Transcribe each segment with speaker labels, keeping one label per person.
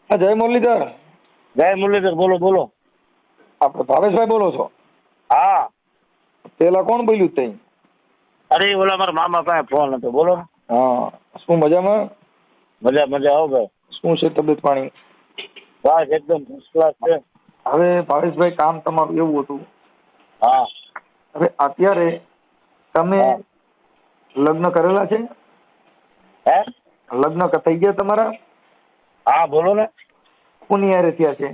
Speaker 1: હા, જય મુરલીધર.
Speaker 2: જય મુરલીધર, બોલો બોલો.
Speaker 1: આપણે ભાવેશભાઈ બોલો છો?
Speaker 2: હા.
Speaker 1: પેલા કોણ બોલ્યું તઈ?
Speaker 2: અરે ઓલા મારા મામા પાસે ફોન હતો, બોલો.
Speaker 1: હા, શું મજામાં?
Speaker 2: મજા મજા આવો ભાઈ.
Speaker 1: શું છે તબિયત પાણી?
Speaker 2: બસ એકદમ ફર્સ્ટ ક્લાસ છે.
Speaker 1: હવે ભાવેશભાઈ, કામ તમારું એવું હતું.
Speaker 2: હા.
Speaker 1: હવે અત્યારે તમે
Speaker 2: હા.
Speaker 1: લગ્ન કરેલા છે?
Speaker 2: હે?
Speaker 1: લગ્ન થઈ ગયા તમારા?
Speaker 2: હા બોલો ને.
Speaker 1: કોની હારે થયા છે?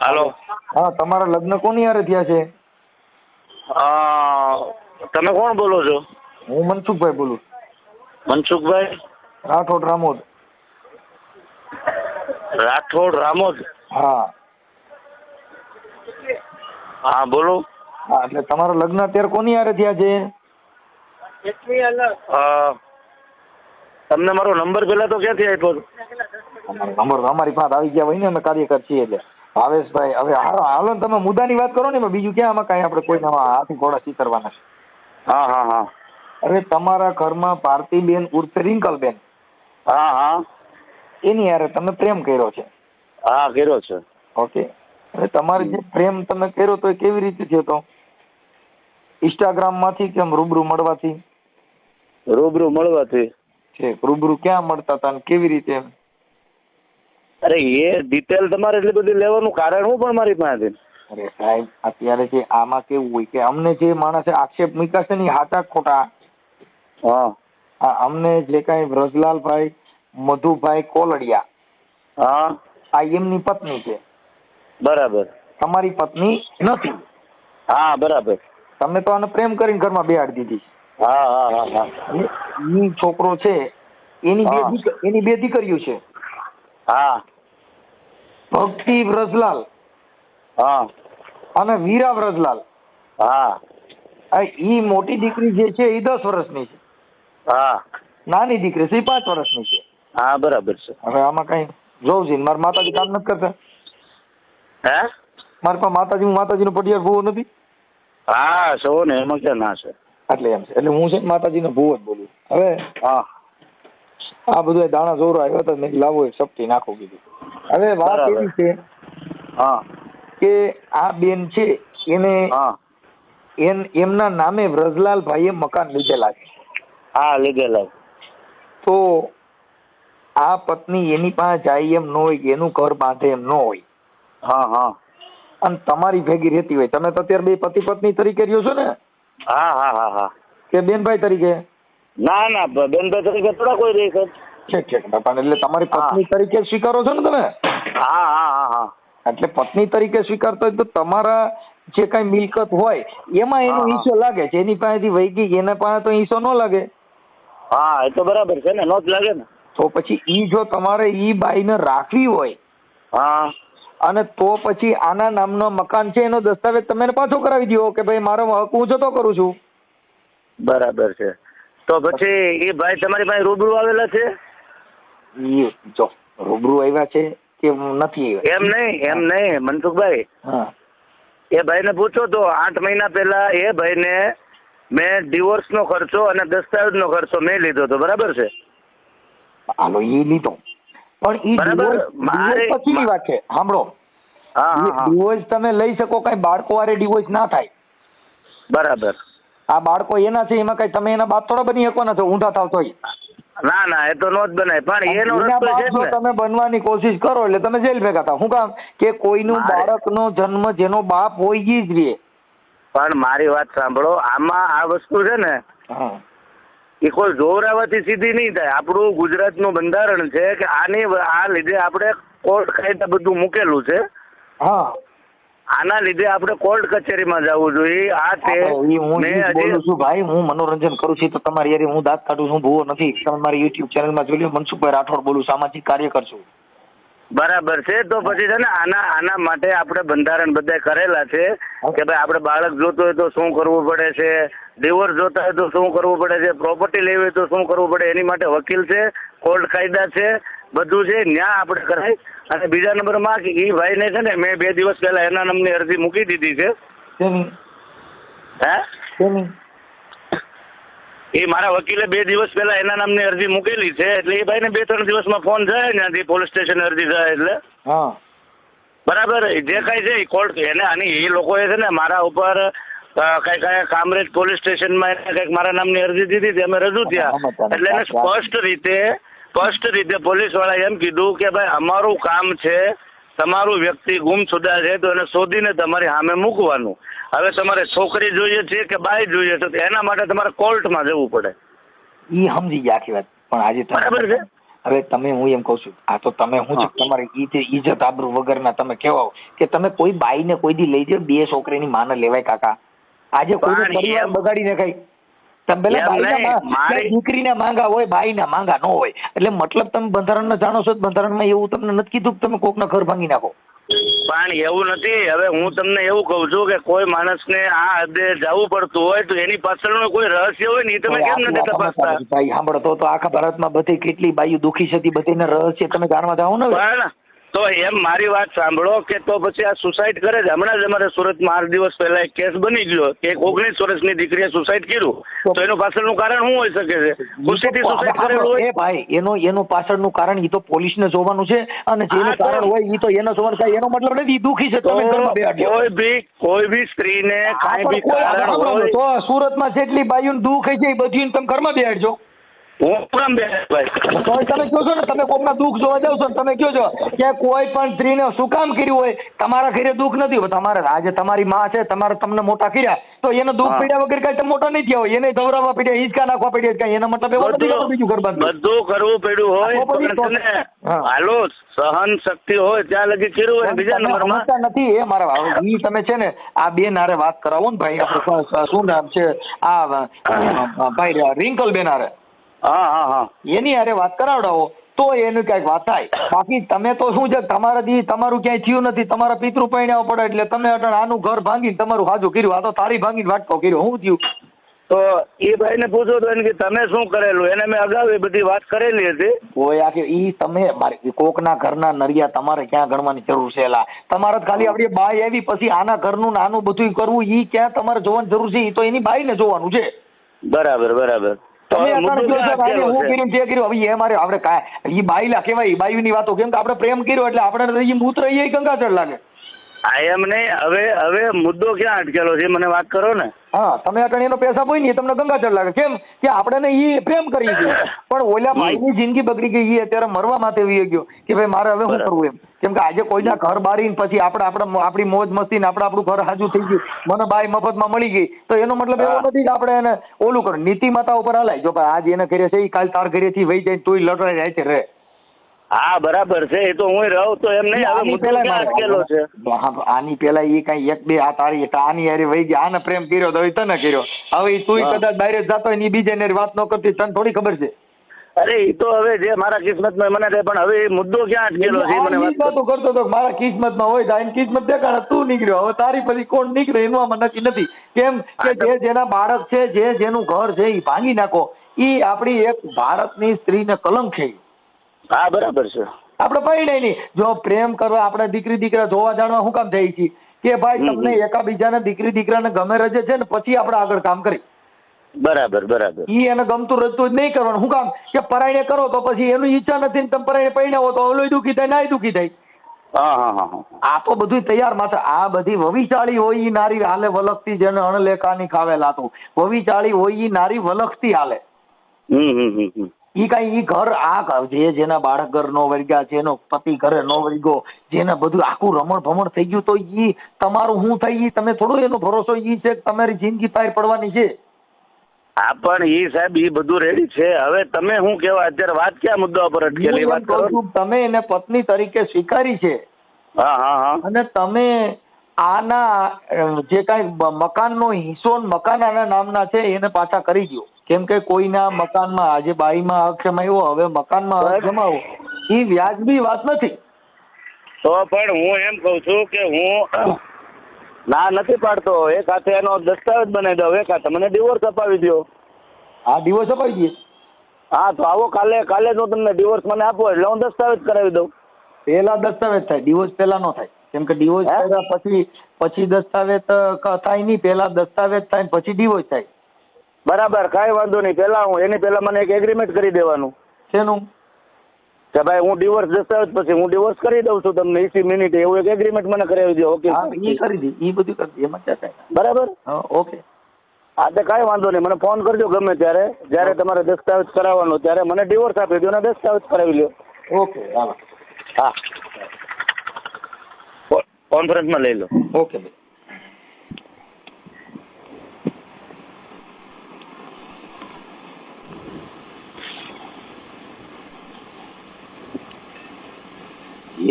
Speaker 2: હાલો.
Speaker 1: હા, તમારા લગ્ન કોની હારે થયા છે?
Speaker 2: તમે કોણ બોલો છો?
Speaker 1: હું મનસુખભાઈ બોલું.
Speaker 2: મનસુખભાઈ
Speaker 1: રાઠોડ રામોદ.
Speaker 2: રાઠોડ રામોદ.
Speaker 1: હા
Speaker 2: હા બોલો.
Speaker 1: હા, એટલે તમારા લગ્ન અત્યારે કોની હારે થયા છે?
Speaker 2: તમને મારો નંબર પેલા તો ક્યાંથી આપ્યો?
Speaker 1: નંબર અમારી પાસે આવી ગયા હોય ને, અમે કાર્યકર છીએ એટલે. ભાવેશભાઈ, હવે હાલો ને, તમે મુદ્દાની વાત કરો ને, બીજું ક્યાં આમાં કઈ આપણે કોઈ હાથી ઘોડા ચીતરવાના.
Speaker 2: હા હા હા.
Speaker 1: અરે તમારા ઘરમાં ભારતીબેન ઉર્ફે રિંકલબેન,
Speaker 2: હા હા.
Speaker 1: એની હારે તમે પ્રેમ કર્યો છે?
Speaker 2: હા કર્યો છે.
Speaker 1: ઓકે. હવે તમારે જે પ્રેમ તમે કર્યો તો એ કેવી રીતે થયો તો? ઇન્સ્ટાગ્રામ માંથી કેમ રૂબરૂ મળવાથી?
Speaker 2: રૂબરૂ મળવાથી.
Speaker 1: છે રૂબરૂ ક્યાં મળતા હતા ને કેવી રીતે?
Speaker 2: અરે એ ડિટેલ તમારે એટલી બધી લેવાનું કારણ શું પણ મારી પાસે?
Speaker 1: અરે સાહેબ, અત્યારે જે આમાં કેવું હોય કે અમને જે માણસે આક્ષેપ મૂક્યા છે ને એ હાચા ખોટા?
Speaker 2: હા.
Speaker 1: અમને જે કઈ વ્રજલાલભાઈ મધુભાઈ કોલડિયા,
Speaker 2: હા.
Speaker 1: આ એમની પત્ની છે.
Speaker 2: બરાબર.
Speaker 1: તમારી પત્ની નથી.
Speaker 2: હા બરાબર.
Speaker 1: તમે તો આને પ્રેમ કરીને ઘરમાં બેહાડી દીધી.
Speaker 2: હા હા હા હા.
Speaker 1: ઈ છોકરો છે, એની બે દીકરીઓ છે.
Speaker 2: હા.
Speaker 1: ભક્તિ વ્રજલાલ
Speaker 2: હા.
Speaker 1: અને વીરા વ્રજલાલ.
Speaker 2: હા.
Speaker 1: ઈ મોટી દીકરી જે છે એ 10 વર્ષની છે.
Speaker 2: હા.
Speaker 1: નાની દીકરી છે એ 5 વર્ષની છે.
Speaker 2: હા બરાબર છે.
Speaker 1: હવે આમાં કઈ જોઉં છે, મારા માતાજી કામ નથી કરતા.
Speaker 2: હે?
Speaker 1: મારી પાસે માતાજી નો પટિયાર ભૂવો નથી.
Speaker 2: હા છો ને, એમાં ક્યાં ના છે.
Speaker 1: એટલે એમ છે, એટલે હું છે માતાજી નો ભૂવો જ બોલું. હવે
Speaker 2: હા.
Speaker 1: આ બધું દાણા જોરો આવ્યો તો મેં લાવો એક સપ્તી નાખો કીધું. હવે વાત
Speaker 2: બરાબર.
Speaker 1: એવી છે
Speaker 2: હા.
Speaker 1: કે આ બેન છે એને
Speaker 2: હા.
Speaker 1: એમના નામે વ્રજલાલ ભાઈએ મકાન લીધેલા છે.
Speaker 2: હા લીધેલા.
Speaker 1: તો આ પત્ની એની પાસે જાય એમ ન હોય કે એનું ઘર બાંધે એમ ન હોય.
Speaker 2: હા હા.
Speaker 1: અને તમારી ભેગી રહેતી હોય. તમે તો અત્યારે બે પતિ પત્ની તરીકે રહ્યો છો ને?
Speaker 2: હા હા હા હા.
Speaker 1: કે બેનભાઈ તરીકે?
Speaker 2: ના ના, બેનભાઈ તરીકે થોડા કોઈ રહી છે.
Speaker 1: ઠીક બાપા, એટલે તમારી પત્ની તરીકે સ્વીકારો છો ને તમે?
Speaker 2: હા હા હા હા.
Speaker 1: એટલે પત્ની તરીકે સ્વીકારતો હોય તો તમારા જે કઈ મિલકત હોય એમાં એનો
Speaker 2: હા હા.
Speaker 1: હિસ્સો લાગે છે. એની પાસેથી વહી ગઈ, એના પાસે તો હિસ્સો ન લાગે.
Speaker 2: હા એ તો બરાબર છે ને, નો જ લાગે ને.
Speaker 1: તો પછી ઈ જો તમારે ઈ બાઈને રાખવી હોય,
Speaker 2: હા.
Speaker 1: અને તો પછી આના નામનો મકાન છે એનો દસ્તાવેજ તમે પાછો કરાવી દો કે ભાઈ મારો હક હું જતો કરું છું.
Speaker 2: બરાબર છે. તો પછી એ ભાઈ તમારી પાસે રૂબરૂ આવેલા છે?
Speaker 1: જો રૂબરૂ આવ્યા છે કે નથી આવ્યા?
Speaker 2: એમ નહીં મનસુખભાઈ.
Speaker 1: હા.
Speaker 2: એ ભાઈને પૂછો તો 8 મહિના પહેલા એ ભાઈને મેં ડિવોર્સનો ખર્ચો અને દસ્તાવેજનો ખર્ચો મેં લીધો હતો, બરાબર છે?
Speaker 1: હાલો ઈ લીધો, પણ ઈ ડિવોર્સ પછીની વાત છે. સાંભળો,
Speaker 2: હા હા હા.
Speaker 1: ડિવોર્સ તમે લઈ શકો, કઈ બાળકો વારે ડિવોર્સ ના થાય.
Speaker 2: બરાબર.
Speaker 1: આ બાળકો એના છે, એમાં કઈ તમે એના બાપ થોડા બની શકો છો ઊંધા થાવ તોય.
Speaker 2: ના ના, એ તો નો જ બનાય, પણ એનો રસ્તો છે જ ને.
Speaker 1: તમે બનવાની કોશિશ કરો એટલે તમે જેલ ભેગા થાવ. શું કામ? કે કોઈનું બાળકનો જન્મ જેનો બાપ હોય ઈ જ રે.
Speaker 2: પણ મારી વાત સાંભળો, આમાં આ વસ્તુ છે ને, એ કોઈ જોરાવાથી સીધી નહીં થાય. આપણું ગુજરાતનું બંધારણ છે કે આ લીધે આપણે કોર્ટ કાયદા બધું મૂકેલું છે.
Speaker 1: હા.
Speaker 2: આના લીધે આપણે કોર્ટ કચેરીમાં જવું જોઈએ.
Speaker 1: હું બોલું છું ભાઈ, હું મનોરંજન કરું છું તો તમારી યાર હું દાંત કાઢું છું, ભૂવો નથી. તમે મારી યુટ્યુબ ચેનલમાં જોઈ લો, મનસુખભાઈ રાઠોડ બોલું, સામાજિક કાર્યકર છું.
Speaker 2: બરાબર છે. તો પછી છે ને આના માટે આપણે બંધારણ બધા કરેલા છે કે ભાઈ આપણે બાળક જોતો હોય તો શું કરવું પડે છે, ડિવોર્સ જોતા હોય તો શું કરવું પડે છે, પ્રોપર્ટી લેવી હોય તો શું કરવું પડે, એની માટે વકીલ છે, કોર્ટ કાયદા છે, બધું છે. ન્યા આપણે કરાય. અને બીજા નંબરમાં કે એ ભાઈને છે ને મેં 2 દિવસ પહેલા એના નામની અરજી મૂકી દીધી છે. હે? એ મારા વકીલે 2 દિવસ પહેલા એના નામની અરજી મૂકેલી છે, એટલે એ ભાઈને 2-3 દિવસમાં ફોન જાય ત્યાંથી પોલીસ સ્ટેશન અરજી જાય એટલે
Speaker 1: હા
Speaker 2: બરાબર. જે કાંઈ છે એ કોર્ટ એને આની એ લોકોએ છે ને મારા ઉપર કઈ કામરેજ પોલીસ સ્ટેશનમાં એને કંઈક મારા નામની અરજી દીધી હતી, અમે રજૂ થયા એટલે એને સ્પષ્ટ રીતે પોલીસ વાળાએ એમ કીધું કે ભાઈ અમારું કામ છે તમારું વ્યક્તિ ગુમશુદા છે તો એને શોધીને તમારી સામે મૂકવાનું. હવે તમારે છોકરી જોઈએ છે કે બાઈ જોઈએ છે તો એના માટે તમારે કોર્ટમાં જવું પડે.
Speaker 1: ઈ સમજી ગયા આખી વાત, પણ આજે
Speaker 2: બરાબર છે.
Speaker 1: હવે તમે હું એમ કહું છું આ તો તમે હું છે તમારી ઈજ્જત આબરૂ વગરના તમે કહેવાઓ કે તમે કોઈ બાઈને કોઈ દી લઈ જાઓ, 2 છોકરીની માને લેવાય કાકા? આજે કોઈ પરિવાર બગાડીને કઈ તમે પેલા દીકરીના માંગા હોય બાઈના માંગા ન હોય, એટલે મતલબ તમે બંધારણને જાણો છો, બંધારણમાં એવું તમને નથી કીધું કે તમે કોકના ઘર ભાંગી નાખો?
Speaker 2: પણ એવું નથી. હવે હું તમને એવું કહું છું કે કોઈ માણસને આ હદે જવું પડતું હોય તો એની પાછળનું કોઈ રહસ્ય હોય ને એ તમે કેમ નથી તપાસતા?
Speaker 1: ભાઈ સાંભળો તો આખા ભારતમાં બધી કેટલી બાઈઓ દુખી છે બધીને રહસ્ય તમે જાણવા જાઓ ને.
Speaker 2: પણ તો એમ મારી વાત સાંભળો કે તો પછી આ સુસાઇડ કરે છે. હમણાં જ અમારે સુરતમાં 8 દિવસ પહેલા એક કેસ બની ગયો કે એક 19 વર્ષની દીકરીએ સુસાઇડ કર્યું, તો એનું પાછળનું કારણ શું હોઈ શકે છે? ખુશીથી સુસાઇડ કરેલું હોય?
Speaker 1: એ ભાઈ એનું પાછળનું કારણ એ તો પોલીસને જોવાનું છે, અને જેનું કારણ હોય એ તો એને જોવાનું છે. એનો મતલબ નથી દુખી છે તમે ઘરમાં બેઠો.
Speaker 2: કોઈ બી સ્ત્રીને કાંઈ બી કારણ હોય
Speaker 1: તો સુરતમાં જેટલી બાઈઓને દુઃખ છે એ બધી તમે ઘરમાં બેઠજો.
Speaker 2: હું કેમ ભાઈ
Speaker 1: તો તમે કહો છો ને તમે કોકના દુઃખ જોવા જાવ છો, તમે કહો છો કે કોઈ પણ સ્ત્રીને શું કામ કર્યું હોય, તમારા ઘરે દુઃખ નથી હોય, તમારે આજે તમારી માં છે તમારે તમને મોટા કર્યા તો એને દુઃખ પીડ્યા વગર કઈ તમે મોટા નહીં થયા હોય, એને ધવરાવવા પડ્યા, હિંચકા નાખવા પડ્યા, કઈ એનો મતલબ એવો નથી કે બીજું ઘર બાંધવું
Speaker 2: બધું કરવું પડ્યું હોય. હાલો સહન શક્તિ હોય ત્યાં લગી કર્યું હોય. બીજા નંબરમાં
Speaker 1: નથી એ મારા ઈ તમે છે ને આ બેન હારે વાત કરાવો ને ભાઈ, આપણે શું નામ છે આ ભાઈ રિંકલ બેન હારે,
Speaker 2: હા
Speaker 1: એની હારે વાત કરાવડાવો તો એનું કઈક વાત થાય. બાકી તમે તો શું છે તમારું ક્યાંય થયું નથી, તમારા પિતૃ પૈણ્યા પડે એટલે તમે આનું ઘર ભાંગીને તમારું હાજુ કર્યું, આ તો તારી ભાંગીને વાટકો કર્યો, શું થયું?
Speaker 2: તો એ ભાઈને પૂછો તો એને કે તમે શું કરેલું, એને મેં અગાઉ એ બધી વાત કરેલી હતી.
Speaker 1: ઓય આખી ઈ તમે કોકના ઘરના નરિયા તમારે ક્યાં ગણવાની જરૂર છે? એલા તમારે ખાલી આપડી બાઈ આવી પછી આના ઘરનું નાનું બધું કરવું ઈ ક્યાં તમારે જોવાની જરૂર છે? ઈ તો એની બાઈને જોવાનું છે.
Speaker 2: બરાબર.
Speaker 1: બાઈલા કેવાય બાઈની વાતો, કેમ કે આપણે પ્રેમ કર્યો એટલે આપણે મૂત્ર એ ગંગાજળ લાગે.
Speaker 2: એમ નહીં. હવે મુદ્દો ક્યાં અટકેલો છે મને વાત કરો ને.
Speaker 1: હા તમે અટણ એનો પૈસા બોઈ ને તમને ગંગાજળ લાગે. કેમ કે આપણે ઈ પ્રેમ કરી ગયો, પણ ઓલા ભાઈની જિંદગી બગડી ગઈ, એ અત્યારે મરવા માટે વી ગયો કે ભાઈ મારે હવે શું કરવું એમ. કેમ કે આજે કોઈના ઘર બારીને પછી આપણી મોજ મસ્તી ને આપણું ઘર હાજુ થઈ ગયું, મને બાઈ મફતમાં મળી ગઈ, તો એનો મતલબ એવો નથી કે આપણે એને ઓલું કરો. નીતિ માતા ઉપર હલાય જો ભાઈ આજ એને ઘરે છે એ કાલ તાર ઘરેથી વહી જાય તોય લડાઈ જાય છે રે.
Speaker 2: હા બરાબર છે, એ તો હું રહું તો એમ નહીં. હવે મુદ્દો ક્યાં અટકેલો છે?
Speaker 1: આની પેલા એ કઈ 1-2 આ તારી આની હારે વહી ગયા, આને પ્રેમ કર્યો તો તને કર્યો, હવે તું કદાચ બહાર જતો હોય ને બીજે ને વાત ન કરતી, તને થોડી ખબર છે?
Speaker 2: અરે એ તો હવે જે મારા કિસ્મતમાં મને થાય, પણ હવે એ મુદ્દો ક્યાં અટકેલો છે મને વાત
Speaker 1: કરતો તો મારા કિસ્મતમાં હોય તો એની કિસ્મત દેખાડે, તું નીકળ્યો, હવે તારી પછી કોણ નીકળે એનું આમાં નક્કી નથી. કેમ કે જે જેના બાળક છે, જેનું ઘર છે એ ભાંગી નાખો, એ આપણી એક ભારતની સ્ત્રીને કલંક છે.
Speaker 2: હા બરાબર છે.
Speaker 1: આપણે પરિણય નહીં જો પ્રેમ કરવા આપણે દીકરી દીકરા જોવા જાણવા શું કામ થઈ છીએ કે ભાઈ તમને એકાબીજાને દીકરી દીકરાને ગમે રજે છે ને પછી આપણે આગળ કામ કરી.
Speaker 2: બરાબર
Speaker 1: ઈ એને ગમતું રજતું જ નહીં કરવાનું. શું કામ કે પરાયણે કરો તો પછી એનું ઈચ્છા નથી ને તમે પરાયણે પરિણાવો તો ઓલો દુઃખી થાય નાય દુઃખી થાય. આ તો બધું તૈયાર માત્ર આ બધી વવિચાળી હોય ઈ નારી હાલે વલખતી, જેને અણલેખાની ખાવેલા તો વવિચાળી હોય ઈ નારી વલખતી હાલે. ઈ કઈ ઈ ઘર આ જેના બાળક ઘર નો વર્ગ્યા છે, એનો પતિ ઘરે નો વર્ગ્યો, જેને બધું આખું રમણ ભમણ થઈ ગયું, તો ઈ તમારું શું થાય ઈ તમે થોડું એનો ભરોસો ઈ છે કે તમારી જિંદગી પાર પડવાની છે.
Speaker 2: હા પણ ઈ સાહેબ ઈ બધું રેડી છે. હવે તમે શું કેવા અત્યારે વાત ક્યાં મુદ્દા પર અટકેલી વાત કરો?
Speaker 1: તમે એને પત્ની તરીકે સ્વીકારી છે.
Speaker 2: હા
Speaker 1: અને તમે આના જે કઈ મકાનનો હિસ્સો મકાન આના નામના છે એને પાછા કરી દો. કેમ કે કોઈના મકાનમાં આજે બાઈમાં હક જમાવ્યો, હવે મકાનમાં હક જમાવો એ વ્યાજબી વાત નથી.
Speaker 2: તો પણ હું એમ કઉ છું કે હું ના નથી પાડતો, એક હાથે એનો દસ્તાવેજ બનાવી દો, એક હાથે મને ડિવોર્સ અપાવી દો.
Speaker 1: હા ડિવોર્સ અપાવી દઈએ.
Speaker 2: હા તો આવો કાલે જ હું તમને ડિવોર્સ મને આપો એટલે હું દસ્તાવેજ કરાવી દઉં.
Speaker 1: પેલા દસ્તાવેજ થાય, ડિવોર્સ પેલા નો થાય. કેમ કે ડિવોર્સ કર્યા પછી દસ્તાવેજ થાય નહીં, પેલા દસ્તાવેજ થાય પછી ડિવોર્સ થાય.
Speaker 2: બરાબર, કાંઈ વાંધો નહીં. એની પહેલા મને એક એગ્રીમેન્ટ કરી દેવાનું.
Speaker 1: શેનું?
Speaker 2: કે ભાઈ હું ડિવોર્સ દસ્તાવેજ પછી હું ડિવોર્સ કરી દઉં છું તમને 20 મિનિટે, એવું એક એગ્રીમેન્ટ મને કરાવી દો. ઓકે,
Speaker 1: એ કરી દી, એ બધું કરી દી, એમાં ક્યાં કાંઈ.
Speaker 2: બરાબર.
Speaker 1: ઓકે.
Speaker 2: હા, તો કાંઈ વાંધો નહીં, મને ફોન કરજો ગમે ત્યારે, જ્યારે તમારે દસ્તાવેજ કરાવવાનો ત્યારે મને ડિવોર્સ આપી દો અને દસ્તાવેજ કરાવી લો.
Speaker 1: ઓકે, હાલો.
Speaker 2: હા, કોન્ફરન્સમાં લઈ લો.
Speaker 1: ઓકે ભાઈ.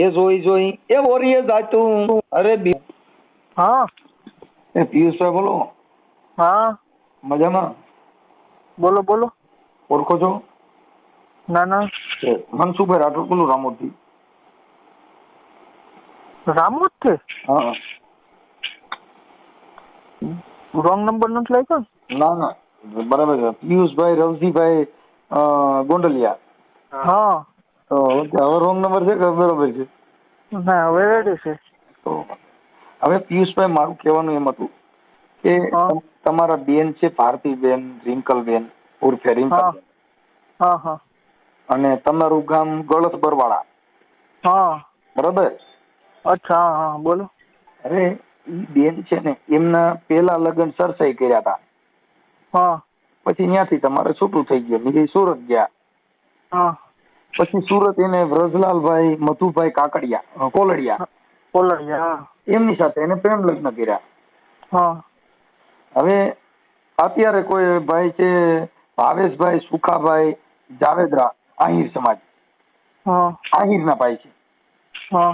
Speaker 1: એ જોઈ એ ઓરીએ જાતું. અરે
Speaker 3: હા.
Speaker 1: એ પિયુષભાઈ બોલો.
Speaker 3: હા,
Speaker 1: મજામાં?
Speaker 3: બોલો બોલો.
Speaker 1: ઓળખો છો?
Speaker 3: ના ના.
Speaker 1: મનસુખભાઈ રાઠોડ બોલું, રામોદથી.
Speaker 3: રામોદ છે?
Speaker 1: હા.
Speaker 3: રોંગ નંબર નથી લાગ્યો?
Speaker 1: ના ના, બરાબર છે. પિયુષભાઈ રવજીભાઈ ગોંડલિયા.
Speaker 3: હા.
Speaker 1: તો હવે રોંગ નંબર છે કે બરોબર છે?
Speaker 3: ના, હવે રેડી છે.
Speaker 1: તો હવે પિયુષભાઈ, મારું કહેવાનું એમ હતું કે તમારા બેન છે ભારતીબેન, રિંકલબેન ઉર્ફે રિંકલ,
Speaker 3: હા હા,
Speaker 1: અને તમારું ગામ ગળત બરવાળા,
Speaker 3: હા
Speaker 1: બરાબર?
Speaker 3: અચ્છા, હા હા, બોલો.
Speaker 1: અરે ઈ બેન છે ને, એમના પેલા લગ્ન સરસાઈ કર્યા હતા.
Speaker 3: હા.
Speaker 1: પછી ત્યાંથી તમારે છૂટું થઈ ગયું, બીજે સુરત ગયા.
Speaker 3: હા.
Speaker 1: પછી સુરત એને વ્રજલાલભાઈ મધુભાઈ કાકડિયા કોલડિયા, એમની સાથે એને પ્રેમ લગ્ન કર્યા.
Speaker 3: હા.
Speaker 1: હવે અત્યારે કોઈ ભાઈ છે ભાવેશભાઈ સુખાભાઈ જાવેદરા, આહિર સમાજ, આહિરના ભાઈ છે.
Speaker 3: હા.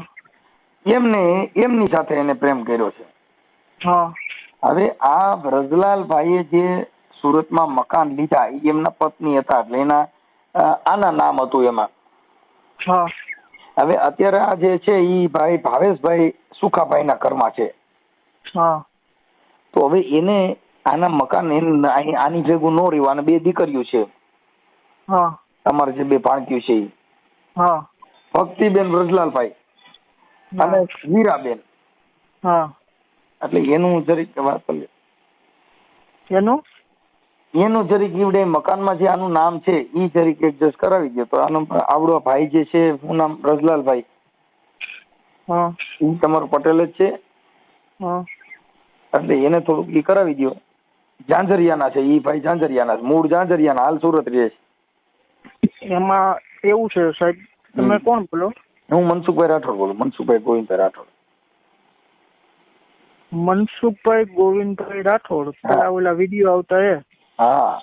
Speaker 1: એમની સાથે એને પ્રેમ કર્યો છે.
Speaker 3: હા.
Speaker 1: હવે આ વ્રજલાલભાઈએ જે સુરતમાં મકાન લીધા, એ એમના પત્ની હતા, એટલે એના આના નામ હતું એમાં.
Speaker 3: હા.
Speaker 1: હવે અત્યારે આ જે છે એ ભાઈ ભાવેશભાઈ સુખાભાઈ ના ઘરમાં છે.
Speaker 3: હા.
Speaker 1: તો હવે એને આના મકાન આની ભેગું ન રહ્યું, અને 2 દીકરીઓ છે.
Speaker 3: હા.
Speaker 1: તમારે જે 2 ભાણકીઓ છે એ.
Speaker 3: હા.
Speaker 1: ભક્તિબેન વ્રજલાલભાઈ અને વીરાબેન.
Speaker 3: હા.
Speaker 1: એટલે એનું જરીક વાત કરીએ. એનું જરીક ઈવડે મકાનમાં જે આનું નામ છે એ જરીક એડજસ્ટ કરાવી દો. તો આનો આવડો ભાઈ જે છે, શું નામ, વ્રજલાલભાઈ, એ તમારો પટેલ જ છે. એટલે એને થોડુંક ઈ કરાવી દો. ઝાંઝરિયાના છે ઈ ભાઈ, ઝાંઝરિયાના, મૂળ ઝાંઝરિયાના, હાલ સુરત રહે છે.
Speaker 3: એમાં એવું છે સાહેબ, તમે કોણ બોલો?
Speaker 1: હું મનસુખભાઈ રાઠોડ બોલું, મનસુખભાઈ ગોવિંદભાઈ રાઠોડ.
Speaker 3: મનસુખભાઈ ગોવિંદભાઈ રાઠોડ, પેલા ઓલા વિડીયો આવતા એ?
Speaker 1: હા.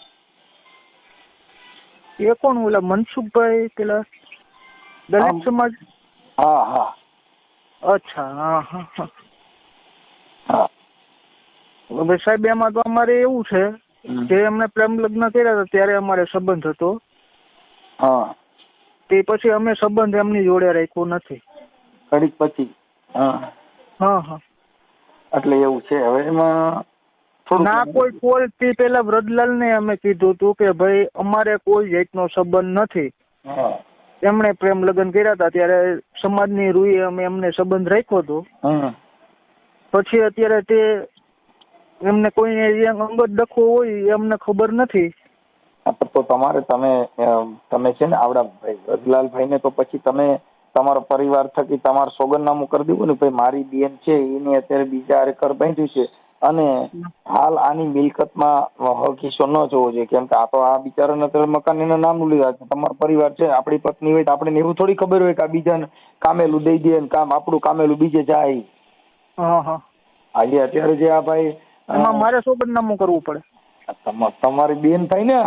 Speaker 3: એ કોણ ઓલા મનસુખભાઈ પેલા દલિત સમાજ?
Speaker 1: હા હા.
Speaker 3: અચ્છા, હા હા હા.
Speaker 1: હા.
Speaker 3: હવે સાહેબ, એમાં તો અમારે એવું છે કે એમને પ્રેમ લગ્ન કર્યા હતા ત્યારે અમારે સંબંધ હતો.
Speaker 1: હા.
Speaker 3: તે પછી અમે સંબંધ એમની જોડે રાખ્યો નથી.
Speaker 1: ઘડીક પછી. હા
Speaker 3: હા હા.
Speaker 1: એટલે એવું છે. હવે એમાં
Speaker 3: ના, કોઈ કોલ થી પેલા વ્રજલાલ ને અમે કીધું હતું કે ભાઈ અમારે કોઈ જાતનો સંબંધ નથી. એમણે પ્રેમ લગ્ન કર્યા હતા ત્યારે સમાજની રૂએ અમે એમને સંબંધ રાખ્યો હતો. પછી અત્યારે તે એમને કોઈ અંગત ડખો હોય એમને ખબર નથી.
Speaker 1: તો તમે છે ને આવડા વ્રજલાલભાઈ ને, તો પછી તમે તમારો પરિવાર થકી તમારું સોગંદનામું કરી દેવું ને, ભાઈ મારી બેન છે એને અત્યારે બીજા ઘર બાંધ્યું છે અને હાલ આની મિલકતમાં હક હિસ્સો ન જોવો જોઈએ, કેમ કે આ તો આ બિચારાને અત્યારે મકાન એના નામનું લીધા છે. તમારો પરિવાર છે, આપણી પત્ની હોય તો આપણે એવું થોડી ખબર હોય કે આ બીજાને કામેલું દઈ દે ને કામ આપણું કામેલું બીજે જાય. આજે અત્યારે જે આ ભાઈ,
Speaker 3: એમાં મારે સોગંદનામું કરવું પડે?
Speaker 1: તમારી બેન થાય ને.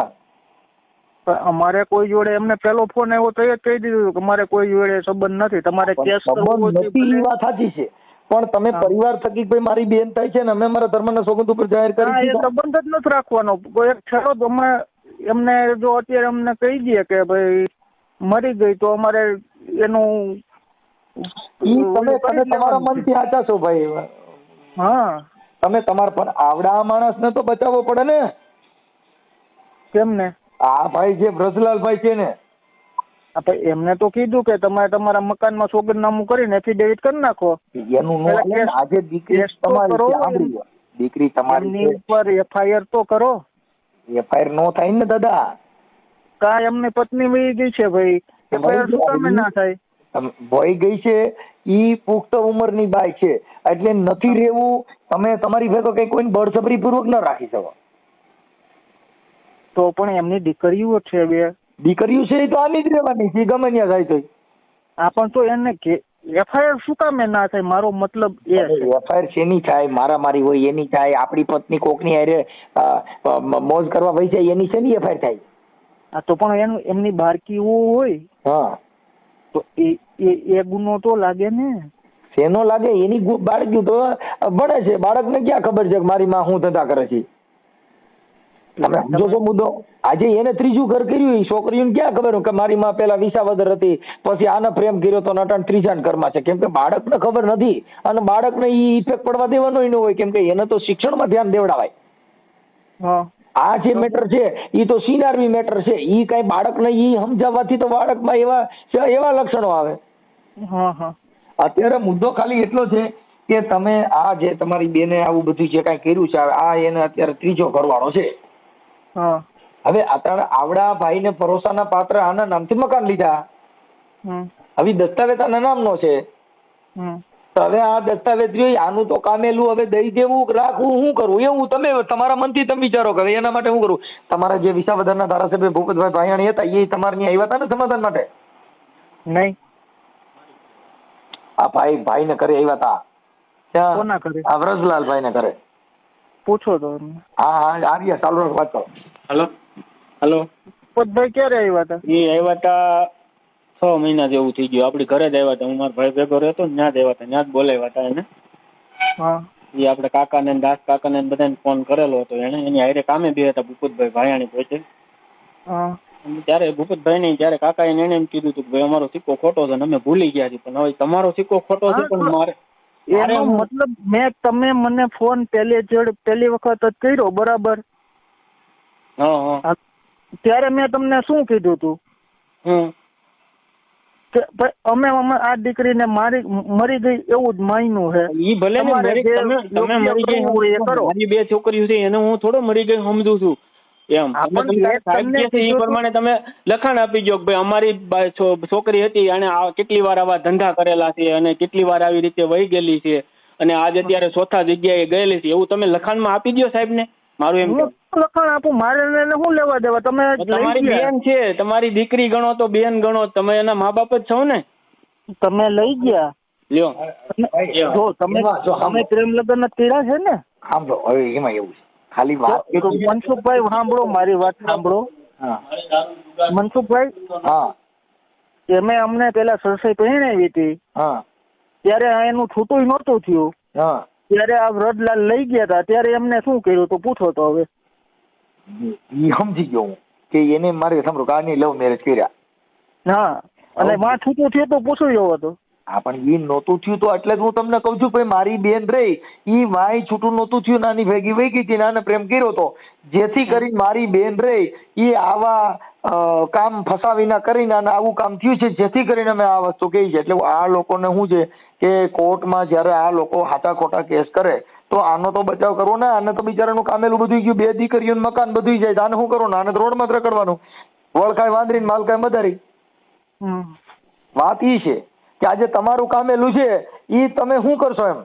Speaker 3: અમારે કોઈ જોડે, એમને પેલો ફોન આવ્યો તો એ જ કહી દીધું કે મારે કોઈ જોડે સંબંધ નથી. તમારે કેસ કરવો
Speaker 1: નથી, વાત સાચી છે, પણ તમે પરિવાર થકી ભાઈ મારી બેન થાય છે ને અમે અમારા ધર્મના સોગંદ ઉપર જાહેર કરી,
Speaker 3: એ સંબંધ જ નથી રાખવાનો. એક છેલ્લો અમે એમને જો અત્યારે અમને કહી દઈએ કે ભાઈ મરી ગઈ તો અમારે એનું
Speaker 1: તમે તમારા મનથી સાચા છો ભાઈ.
Speaker 3: હા,
Speaker 1: તમે તમારા પણ આવડા માણસને તો બચાવવો પડે ને.
Speaker 3: કેમને?
Speaker 1: આ ભાઈ જે વ્રજલાલભાઈ છે ને,
Speaker 3: એમને તો કીધું કે તમે તમારા મકાનમાં સોગંદનામું કરીને એફિડેવિટ કરી નાખો.
Speaker 1: એનું આજે દીકરી તમારી, દીકરી તમારી
Speaker 3: ઉપર FIR તો કરો.
Speaker 1: એફઆઈઆર નો થાય ને દાદા.
Speaker 3: કા એમની પત્ની વહી ગઈ છે ભાઈ, એફઆઈઆર શું કામે ના થાય?
Speaker 1: વહી ગઈ છે, ઈ પુખ્ત ઉંમરની બાઈ છે, એટલે નથી રહેવું. તમે તમારી ભેગો કઈ કોઈને બળજબરી પૂર્વક ન રાખી શકો.
Speaker 3: તો પણ એમની દીકરીઓ છે, 2
Speaker 1: દીકરીઓ છે એ તો આની જ રહેવાની છે, ગમે ત્યાં જાય તો.
Speaker 3: આ પણ તો એને એફઆઈઆર શું કામે ના થાય? મારો મતલબ એ છે.
Speaker 1: એફઆઈઆર શેની થાય? મારામારી હોય એની થાય, આપણી પત્ની કોકની હારે મોજ કરવા વહી જાય એની શેની એફઆઈઆર થાય?
Speaker 3: આ તો પણ એમની બાળકીઓ હોય
Speaker 1: હા,
Speaker 3: તો એ ગુનો તો લાગે ને.
Speaker 1: શેનો લાગે? એની બાળકી તો ભણે છે, બાળકને ક્યાં ખબર છે કે મારી માં શું ધંધા કરે છે? તમે સમજો છો મુદ્દો? આજે એને 3જું ઘર કર્યું, છોકરીઓને ક્યાં ખબર કે મારી માં પેલા વિસાવદર હતી, પછી આને પ્રેમ કર્યો તો નટાણ 3જા ઘરમાં છે? કેમ કે બાળકને ખબર નથી, અને બાળકને ઈ ઇફેક્ટ પડવા દેવાનો ન હોય, કેમ કે એને તો શિક્ષણમાં ધ્યાન દેવડાવાય. આ જે મેટર છે ઈ તો સીનારવી મેટર છે. ઈ કઈ બાળકને ઈ સમજાવવાથી તો બાળકમાં એવા લક્ષણો આવે. અત્યારે મુદ્દો ખાલી એટલો છે કે તમે આ જે તમારી બેને આવું બધું જે કઈ કર્યું છે, આ એને અત્યારે 3જો ઘરવાળો છે. હવે અત્યારે આવડા ભાઈને ભરોસાના પાત્ર આના નામથી મકાન લીધા, હવે દસ્તાવેજ આના નામનો છે, તો હવે આ દસ્તાવેજ જોઈએ, આનું તો કામેલું હવે દઈ દેવું રાખવું, શું કરવું? એવું તમે તમારા મનથી તમે વિચારો કે એના માટે શું કરવું? તમારા જે વિસાવદરના ધારાસભ્ય ભૂપતભાઈ ભાયાણી હતા, એ તમારે ત્યાં આવ્યા હતા ને સમાધાન માટે? નહીં. આ ભાઈ ને ઘરે આવ્યા હતા.
Speaker 3: કોના ઘરે?
Speaker 1: આ વ્રજલાલભાઈ ને ઘરે.
Speaker 3: પૂછો તો.
Speaker 1: હા, આર્યા ચાલુ રાખ, વાત કરો.
Speaker 4: હલો
Speaker 3: પતભાઈ ક્યારે આવ્યા હતા?
Speaker 4: એ આવ્યા હતા 6 મહિના જેવું થઈ ગયું. આપડી ઘરે જ આવ્યા હતા. હું મારા ભાઈ ભેગો રહેતો ને, ત્યાં જ આવ્યા હતા, ત્યાં જ બોલાવ્યા હતા એને. એ આપણે કાકાને દાસ કાકાને બધાને ફોન કરેલો હતો એને. એની હારે કામે બી હતા ભૂપતભાઈ ભાયાણી પોતે. ત્યારે ભૂપતભાઈ ને ત્યારે કાકા એને એમ કીધું હતું કે ભાઈ અમારો સિક્કો ખોટો છે ને અમે ભૂલી ગયા છીએ, પણ હવે તમારો સિક્કો ખોટો છે, પણ મારે
Speaker 3: એનો મતલબ તમે મને ફોન પહેલી વખત જ કર્યો, બરાબર? ત્યારે મેં તમને શું કીધું હતું કે અમે આ દીકરીને મરી ગઈ એવું જ માન્યું છે.
Speaker 4: ઈ ભલે ને તમે મરી ગઈ, મારી 2 છોકરીઓ છે એને હું થોડો મરી ગઈ સમજુ છું એમ. એ પ્રમાણે તમે લખાણ આપી દો કે ભાઈ અમારી છોકરી હતી, અને કેટલી વાર આવા ધંધા કરેલા છે, અને કેટલી વાર આવી રીતે વહી ગયેલી છે, અને આજ અત્યારે 4થા જગ્યાએ ગયેલી છે, એવું તમે લખાણમાં આપી દો સાહેબ ને. મારું એમ
Speaker 3: લખાણ આપું, મારે શું લેવા દેવા? તમે
Speaker 4: તમારી બેન છે, તમારી દીકરી ગણો તો બેન ગણો, તમે એના મા બાપ જ છો ને.
Speaker 3: તમે લઈ ગયા
Speaker 4: લ્યો,
Speaker 3: જો તમે પ્રેમ લગ્ન જ કર્યા છે ને.
Speaker 1: સાંભળો, હવે એમાં એવું છે, ખાલી વાત
Speaker 3: મનસુખભાઈ સાંભળો, મારી વાત સાંભળો. મનસુખભાઈ, અમે અમને પેલા સરસાઈ પહેરાવી હતી, ત્યારે એનું છૂટું નહોતું થયું, ત્યારે આ વ્રજલાલ લઈ ગયા હતા, ત્યારે એમને શું કર્યું તો પૂછો તો. હવે
Speaker 1: સમજી ગયો હું કે એને મારે સાંભળો આની લવ મેરેજ કર્યા.
Speaker 3: હા, અને માં છૂટું થયું તો પૂછું એવો હતો.
Speaker 1: હા, પણ એ નહોતું થયું તો એટલે જ હું તમને કઉ છું, ભાઈ મારી બેન રહી, ઈ વાય છૂટું નહોતું થયું, નાની ભેગી વહી ગઈ હતી, નાને પ્રેમ કર્યો હતો, જેથી કરી મારી બેન રહી એ આવા કામ ફસાવીના કરીને અને આવું કામ થયું છે, જેથી કરીને અમે આ વસ્તુ કહી છે. એટલે આ લોકોને શું છે કે કોર્ટમાં જયારે આ લોકો હાચા ખોટા કેસ કરે તો આનો તો બચાવ કરવો ને. આને તો બિચારાનું કામેલું બધું ગયું, 2 દીકરીઓનું મકાન બધું જાય, આને શું કરવાનું? આને તો રોડમાં જ રખડવાનું, વળખાય વાંદરી ને માલકાય મદારી. વાત ઈ છે કે આજે તમારું કામેલું છે, ઈ તમે શું કરશો એમ?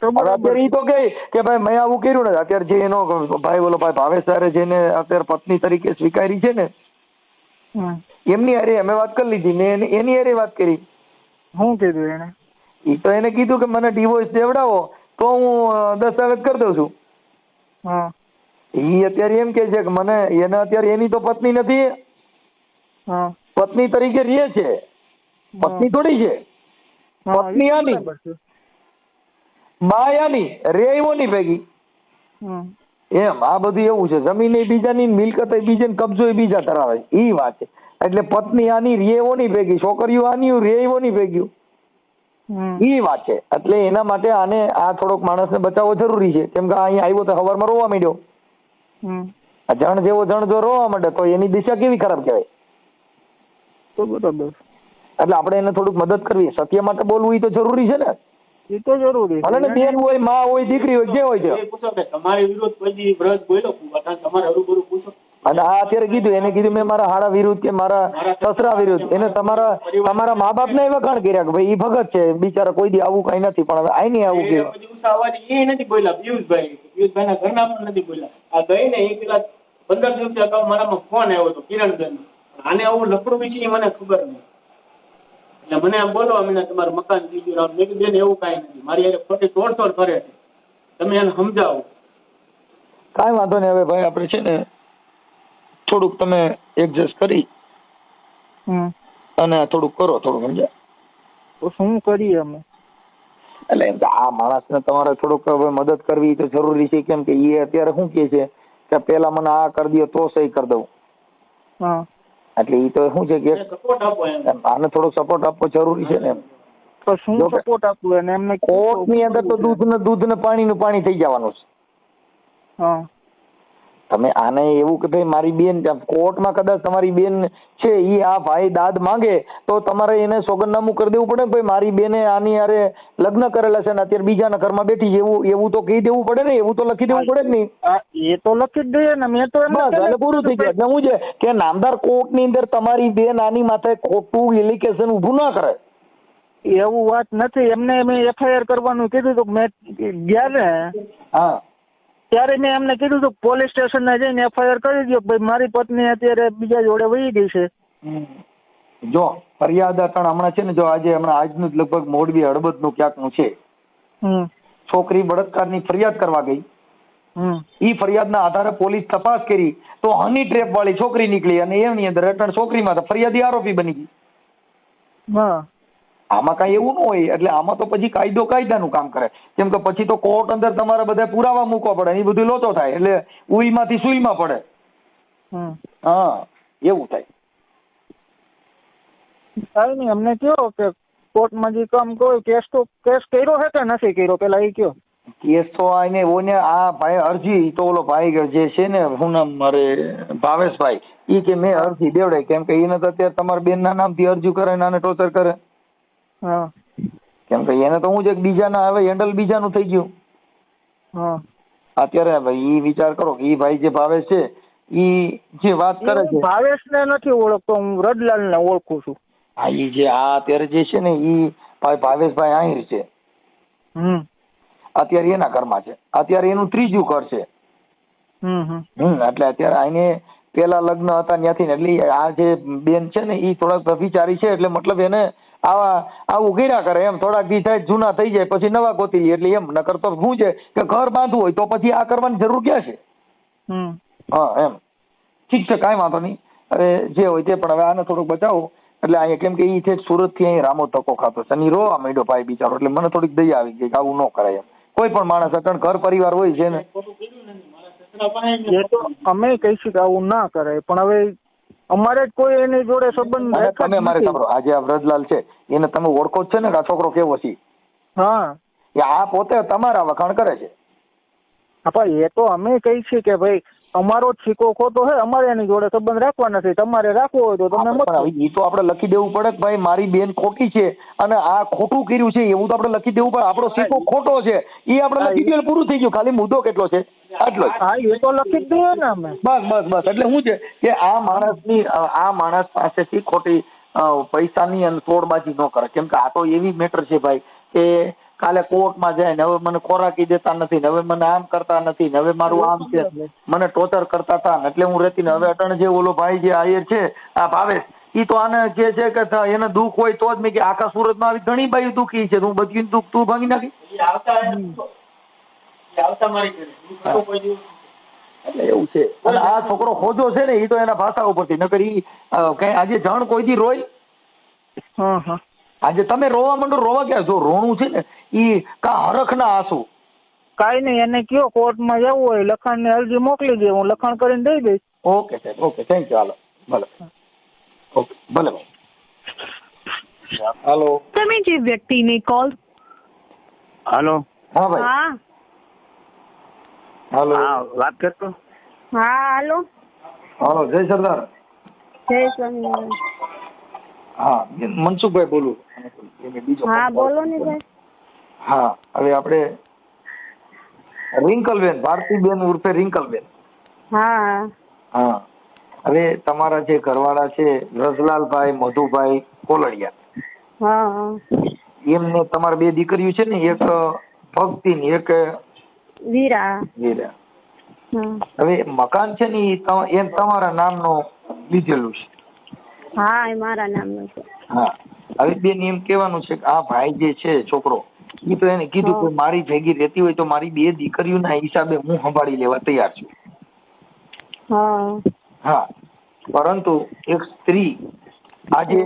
Speaker 1: અત્યારે ઈ તો કે ભાઈ મેં આવું કર્યું ને. અત્યારે જે એનો ભાઈ બોલો ભાઈ ભાવેશ સરે જેને અત્યારે પત્ની તરીકે સ્વીકારી છે ને, એમની હારે અમે વાત કરી લીધી ને, એની હારે વાત કરી.
Speaker 3: શું કીધું એને?
Speaker 1: ઈ તો એને કીધું કે મને ડિવોર્સ દેવડાવો તો હું દસ્તાવેજ કરી દઉં છું. ઈ અત્યારે એમ કે છે કે મને એને અત્યારે એની તો પત્ની નથી, પત્ની તરીકે રહે છે, પત્ની થોડી છે, પત્ની આની બાયાની રેવોની ભેગી એમ. આ બધું એવું છે, જમીન એ બીજાની, મિલકત એ બીજાની, કબજો એ બીજા ધરાવે, ઈ વાત છે. એટલે પત્ની આની રેવોની ભેગી, છોકરીઓ આની રેવોની ભેગી, ઈ વાત છે. એટલે એના માટે આને આ થોડોક માણસને બચાવવો જરૂરી છે, કેમ કે અહીંયા આવ્યો તો સવારમાં રોવા માંડ્યો. જણ જેવો જણ જો રોવા માંડે તો એની દિશા કેવી ખરાબ કહેવાય.
Speaker 3: તો બરાબર.
Speaker 1: એટલે આપણે એને થોડુંક મદદ કરવી, સત્ય માટે બોલવું એ તો જરૂરી છે ને.
Speaker 3: એ તો જરૂરી
Speaker 1: ભલે ને બેન હોય, માં હોય, દીકરી હોય, જે હોય છે.
Speaker 4: એ પૂછો કે તમારી વિરુદ્ધ કોઈ દી વ્રત બોલ્યો તમારે હરુભરું પૂછો.
Speaker 1: અને આ અત્યારે કીધું, એને કીધું મેં મારા હાડા વિરુદ્ધ કે મારા સસરા વિરુદ્ધ, એને તમારા મા બાપ ને વખાણ કર્યા કે ભાઈ ઈ ભગત છે બિચારા, કોઈ દી આવું કઈ નથી, પણ હવે આઈ નહીં આવું કર્યું.
Speaker 4: એ નથી બોલ્યા પિયુષભાઈ ના ઘરના પણ નથી બોલ્યા. આ ગઈ ને એ પેલા 15 દિવસ અગાઉ મારામાં ફોન આવ્યો હતો કિરણબેન, આને આવું લફડું વિશે મને ખબર નહીં. એટલે મને આમ બોલવા મને તમારું મકાન થઈ ગયું. મેં કીધું એવું કાંઈ નથી, મારી યારે ખોટી તોડફોડ કરે છે, તમે એને સમજાવો.
Speaker 1: કાંઈ વાંધો નહીં, હવે ભાઈ આપણે છે ને થોડુંક તમે એડજસ્ટ કરી અને થોડુંક કરો, થોડુંક સમજ્યા.
Speaker 3: તો શું કરીએ અમે?
Speaker 1: એટલે એમ કે આ માણસને તમારે થોડુંક હવે મદદ કરવી તો જરૂરી છે, કેમ કે એ અત્યારે શું કહે છે કે પેલા મને આ કરી દો તો સહી કરી દઉં. એટલે એ તો શું છે કે આને થોડોક સપોર્ટ આપવો જરૂરી છે ને એમ.
Speaker 3: તો શું સપોર્ટ આપવું એને? એમને
Speaker 1: કોર્ટ ની અંદર તો દૂધ ને પાણી થઈ જવાનું છે. તમે આને એવું કે ભાઈ મારી બેન, કોર્ટમાં કદાચ તમારી બેન છે એ આ ભાઈ દાદ માંગે તો તમારે એને સોગંદનામું કરી દેવું પડે, ભાઈ મારી બેને આની હારે લગ્ન કરેલા છે ને અત્યારે બીજાના ઘરમાં બેઠી છે, એવું તો કહી દેવું પડે ને, એવું તો લખી દેવું પડે ને.
Speaker 3: એ તો લખી જ દઈએ ને. મેં તો
Speaker 1: બસ પૂરું થઈ ગયું. એટલે હું છે કે નામદાર કોર્ટ ની અંદર તમારી બેન આની માથે ખોટું એલિગેશન ઊભું ના કરે.
Speaker 3: એવું વાત નથી. એમને મેં FIR કરવાનું કીધું હતું. મેં ગયા ને ત્યારે મેં એમને કીધું હતું પોલીસ સ્ટેશન ને જઈને FIR કરી દો, ભાઈ મારી પત્ની અત્યારે બીજા જોડે વહી ગઈ છે.
Speaker 1: જો ફરિયાદ હમણાં છે ને, જો હમણાં આજનું જ લગભગ મોરબી હળબદ નું ક્યાંક નું છે, છોકરી બળાત્કારની ફરિયાદ કરવા ગઈ, ઈ ફરિયાદના આધારે પોલીસ તપાસ કરી તો હની ટ્રેપ વાળી છોકરી નીકળી અને એની અંદર અટણ છોકરીમાં ફરિયાદી આરોપી બની ગઈ. આમાં કઈ એવું ન હોય. એટલે આમાં તો પછી કાયદો કાયદાનું કામ કરે, કેમ કે પછી તો કોર્ટ અંદર તમારે બધા પુરાવા મૂકવા પડે, એ બધું લોચો થાય, એટલે ઉઈમાંથી સુઈમાં પડે. એવું થાય.
Speaker 3: કઈ નહીં, અમને કયો કે કોર્ટમાં જે કામ કહો, કેસ કર્યો છે કે નથી કર્યો પેલા એ કયો.
Speaker 1: કેસ તો આને ઓને આ ભાઈ અરજી તો ઓલો ભાઈ જે છે ને, શું નામ મારે ભાવેશભાઈ, ઈ કે મેં અરજી દેવડાય, કેમ કે એને તો અત્યારે તમારા બેન ના નામથી અરજી કરે ને આને ટોર્ચર કરે. કેમ કે એને તો હું છે બીજાના હવે હેન્ડલ બીજાનું થઈ ગયું. અત્યારે ભાઈ ઈ વિચાર કરો કે ઈ ભાઈ જે ભાવેશ છે ઈ જે વાત કરે છે,
Speaker 3: ભાવેશ ને નથી ઓળખતો, હું રડલાલ ને ઓળખું છું.
Speaker 1: હા, ઈ જે આ અત્યારે જે છે ને ઈ ભાઈ ભાવેશભાઈ આહિર છે, અત્યારે એના ઘરમાં છે, અત્યારે એનું ત્રીજું ઘર છે. એટલે અત્યારે આઈને પેલા લગ્ન હતા ત્યાંથી ને, એટલે આ જે બેન છે ને ઈ થોડાક વિચારી છે, એટલે મતલબ એને આવું કર્યા કરે એમ. થોડાક દી થાય જૂના થઈ જાય પછી નવા ગોતી લે, એટલે એમ. નકર તો શું છે કે ઘર બાંધવું હોય તો પછી આ કરવાની જરૂર ક્યાં છે? એમ. ઠીક છે, કાંઈ વાંધો નહીં. હવે જે હોય તે, પણ હવે આને થોડુંક બચાવો. એટલે અહીંયા કેમ કે ઈ છે સુરત થી અહીં રામો ધક્કો ખાતો છે, રોવા માંડ્યો ભાઈ બિચારો, એટલે મને થોડીક દયા આવી ગઈ કે આવું ન કરાય એમ. કોઈ પણ માણસ અટણ ઘર પરિવાર હોય છે ને,
Speaker 3: એ તો અમે કહીશું કે આવું ના કરાય, પણ હવે અમારે કોઈ એની જોડે સંબંધ.
Speaker 1: તમે મારે સાંભળો, આજે આ વ્રજલાલ છે એને તમે ઓળખો જ છે ને કે આ છોકરો કેવો છે? આ પોતે તમારા વખાણ કરે છે.
Speaker 3: એ તો અમે કહી છીએ કે ભાઈ અમારો છીકો ખોટો છે, અમારે એની જોડે સંબંધ રાખવા નથી, તમારે રાખવો હોય તો તમે
Speaker 1: એ તો આપણે લખી દેવું પડે કે ભાઈ મારી બેન ખોટી છે અને આ ખોટું કર્યું છે, એવું તો આપણે લખી દેવું પડે. આપણો છીકો ખોટો છે એ આપણે લખી દઈએ, પૂરું થઈ ગયું. ખાલી મુદ્દો કેટલો છે આટલો જ.
Speaker 3: એ તો લખી જ દઈએ ને અમે.
Speaker 1: બસ. એટલે શું છે કે આ માણસ પાસેથી ખોટી પૈસાની અને તોડબાજી ન કરે, કેમ કે આ તો એવી મેટર છે ભાઈ કે કાલે કોર્ટમાં જાય ને હવે મને ખોરાકી દેતા નથી ને, હવે મને આમ કરતા નથી ને, હવે મારું આમ છે, મને ટોર્ચર કરતા હતા ને, એટલે હું રહેતી ને. હવે અટણ જે ઓલો ભાઈ જે આયર છે આ ભાવેશ, ઈ તો આને કે છે કે એને દુઃખ હોય તો જ. મેં કે આખા સુરતમાં આવી ઘણી બાઈ દુઃખી છે, હું બધી દુઃખ તું ભાંગી નાખી. એટલે એવું છે. અને આ છોકરો ખોજો છે ને, એ તો એના ભાષા ઉપરથી, નકર ઈ કઈ આજે જણ કોઈ દી રોય. આજે તમે રોવા માંડો, રોવા ક્યાં? જો રોણું છે ને ઈ કા હરખ ના આંસુ.
Speaker 3: કાઈ નહીં, એને કયો કોર્ટમાં જવું હોય લખાણ ની અરજી મોકલી દે, હું લખાણ કરીને દઈ દઈશ.
Speaker 1: ઓકે સાહેબ, ઓકે, થેન્ક યુ. હાલો, ભલે. ઓકે, ભલે ભાઈ. હાલો,
Speaker 5: તમે જે વ્યક્તિને કોલ.
Speaker 2: હાલો.
Speaker 1: હા ભાઈ.
Speaker 5: હા
Speaker 1: હાલો,
Speaker 2: વાત કરતો.
Speaker 5: હા હાલો.
Speaker 1: હાલો, જય સરદાર.
Speaker 5: જય સ્વામિનારાયણ.
Speaker 1: હા, મનસુખભાઈ બોલું.
Speaker 5: હા બોલો ને ભાઈ.
Speaker 1: હા, હવે આપણે રિંકલબેન, ભારતીબેન ઉર્ફે રિંકલબેન.
Speaker 5: હા
Speaker 1: હા, હવે તમારા જે ઘરવાળા છે રજલાલભાઈ મધુભાઈ કોલડિયા,
Speaker 5: હા
Speaker 1: એમને તમારા બે દીકરીઓ છે ને, એક ભક્તિ ને એક
Speaker 5: વીરા.
Speaker 1: વીરા.
Speaker 5: હા
Speaker 1: હવે મકાન છે ને એમ તમારા નામનું લીધેલું છે.
Speaker 5: હા એ મારા નામનું છે.
Speaker 1: હા, હવે બેન એમ કહેવાનું છે કે આ ભાઈ જે છે છોકરો, એ તો એને કીધું કે મારી ભેગી રહેતી હોય તો મારી બે દીકરીઓના હિસાબે હું સંભાળી લેવા તૈયાર છું.
Speaker 5: હા
Speaker 1: હા, પરંતુ એક સ્ત્રી આજે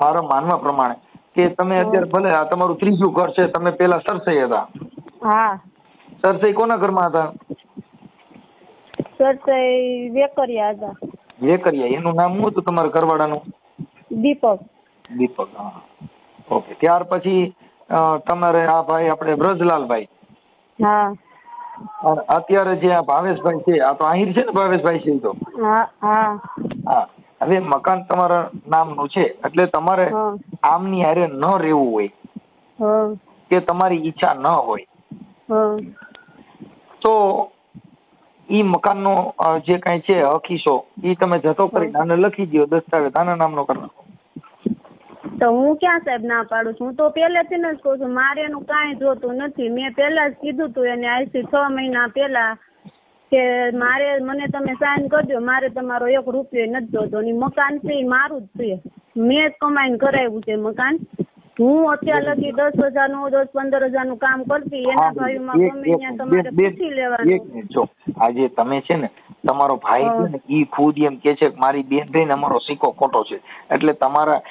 Speaker 1: મારા માનવા પ્રમાણે કે તમે અત્યારે ભલે આ તમારું ત્રીજું ઘર છે, તમે પેલા સરસઈ હતા.
Speaker 5: હા
Speaker 1: સરસઈ કોના ઘરમાં હતા?
Speaker 5: સરસઈ વેકરિયા હતા.
Speaker 1: વેકરિયા. એનું નામ શું હતું તમારા ઘરવાળાનું?
Speaker 5: દીપક.
Speaker 1: દીપક. હા, ઓકે. ત્યાર પછી તમારે આ ભાઈ આપણે બ્રજલાલભાઈ.
Speaker 5: હા
Speaker 1: અને અત્યારે જે આ ભાવેશભાઈ છે, આ તો આહિર છે ને ભાવેશભાઈ છે તો?
Speaker 5: હા હા
Speaker 1: હા, હવે મકાન તમારા નામનું છે એટલે તમારે આમની હારે ન રહેવું હોય કે તમારી ઈચ્છા ન હોય તો ઈ મકાનનો જે કઈ છે હકીસો ઈ તમે જતો કરી આને લખી દો, દસ્તાવેજ આના નામનો કરી નાખો.
Speaker 5: તો હું ક્યાં સાહેબ ના પાડું છું? હું તો પહેલેથી જ કહું છું મારે એનું કાંઈ જોતું નથી. મેં પહેલા જ કીધું તું એને આજથી 6 મહિના પહેલા કે મને તમે સાઈન કરજો, મારે તમારો 1 રૂપિયો નથી જોતો. ની મકાન છે એ મારું જ છે, મેં જ કમાઈને કરાવ્યું છે મકાન. હું અત્યાર લગી 10,000 10-15,000 નું કામ કરતી, એના ભાઈમાં ગમે ત્યાં તમારે પૂછી લેવાનું.
Speaker 1: જો આજે તમે છે ને તમારો ભાઈ છે ને ઈ ખુદ એમ કે છે કે મારી બેન થઈને અમારો સિક્કો ખોટો છે, એટલે તમારા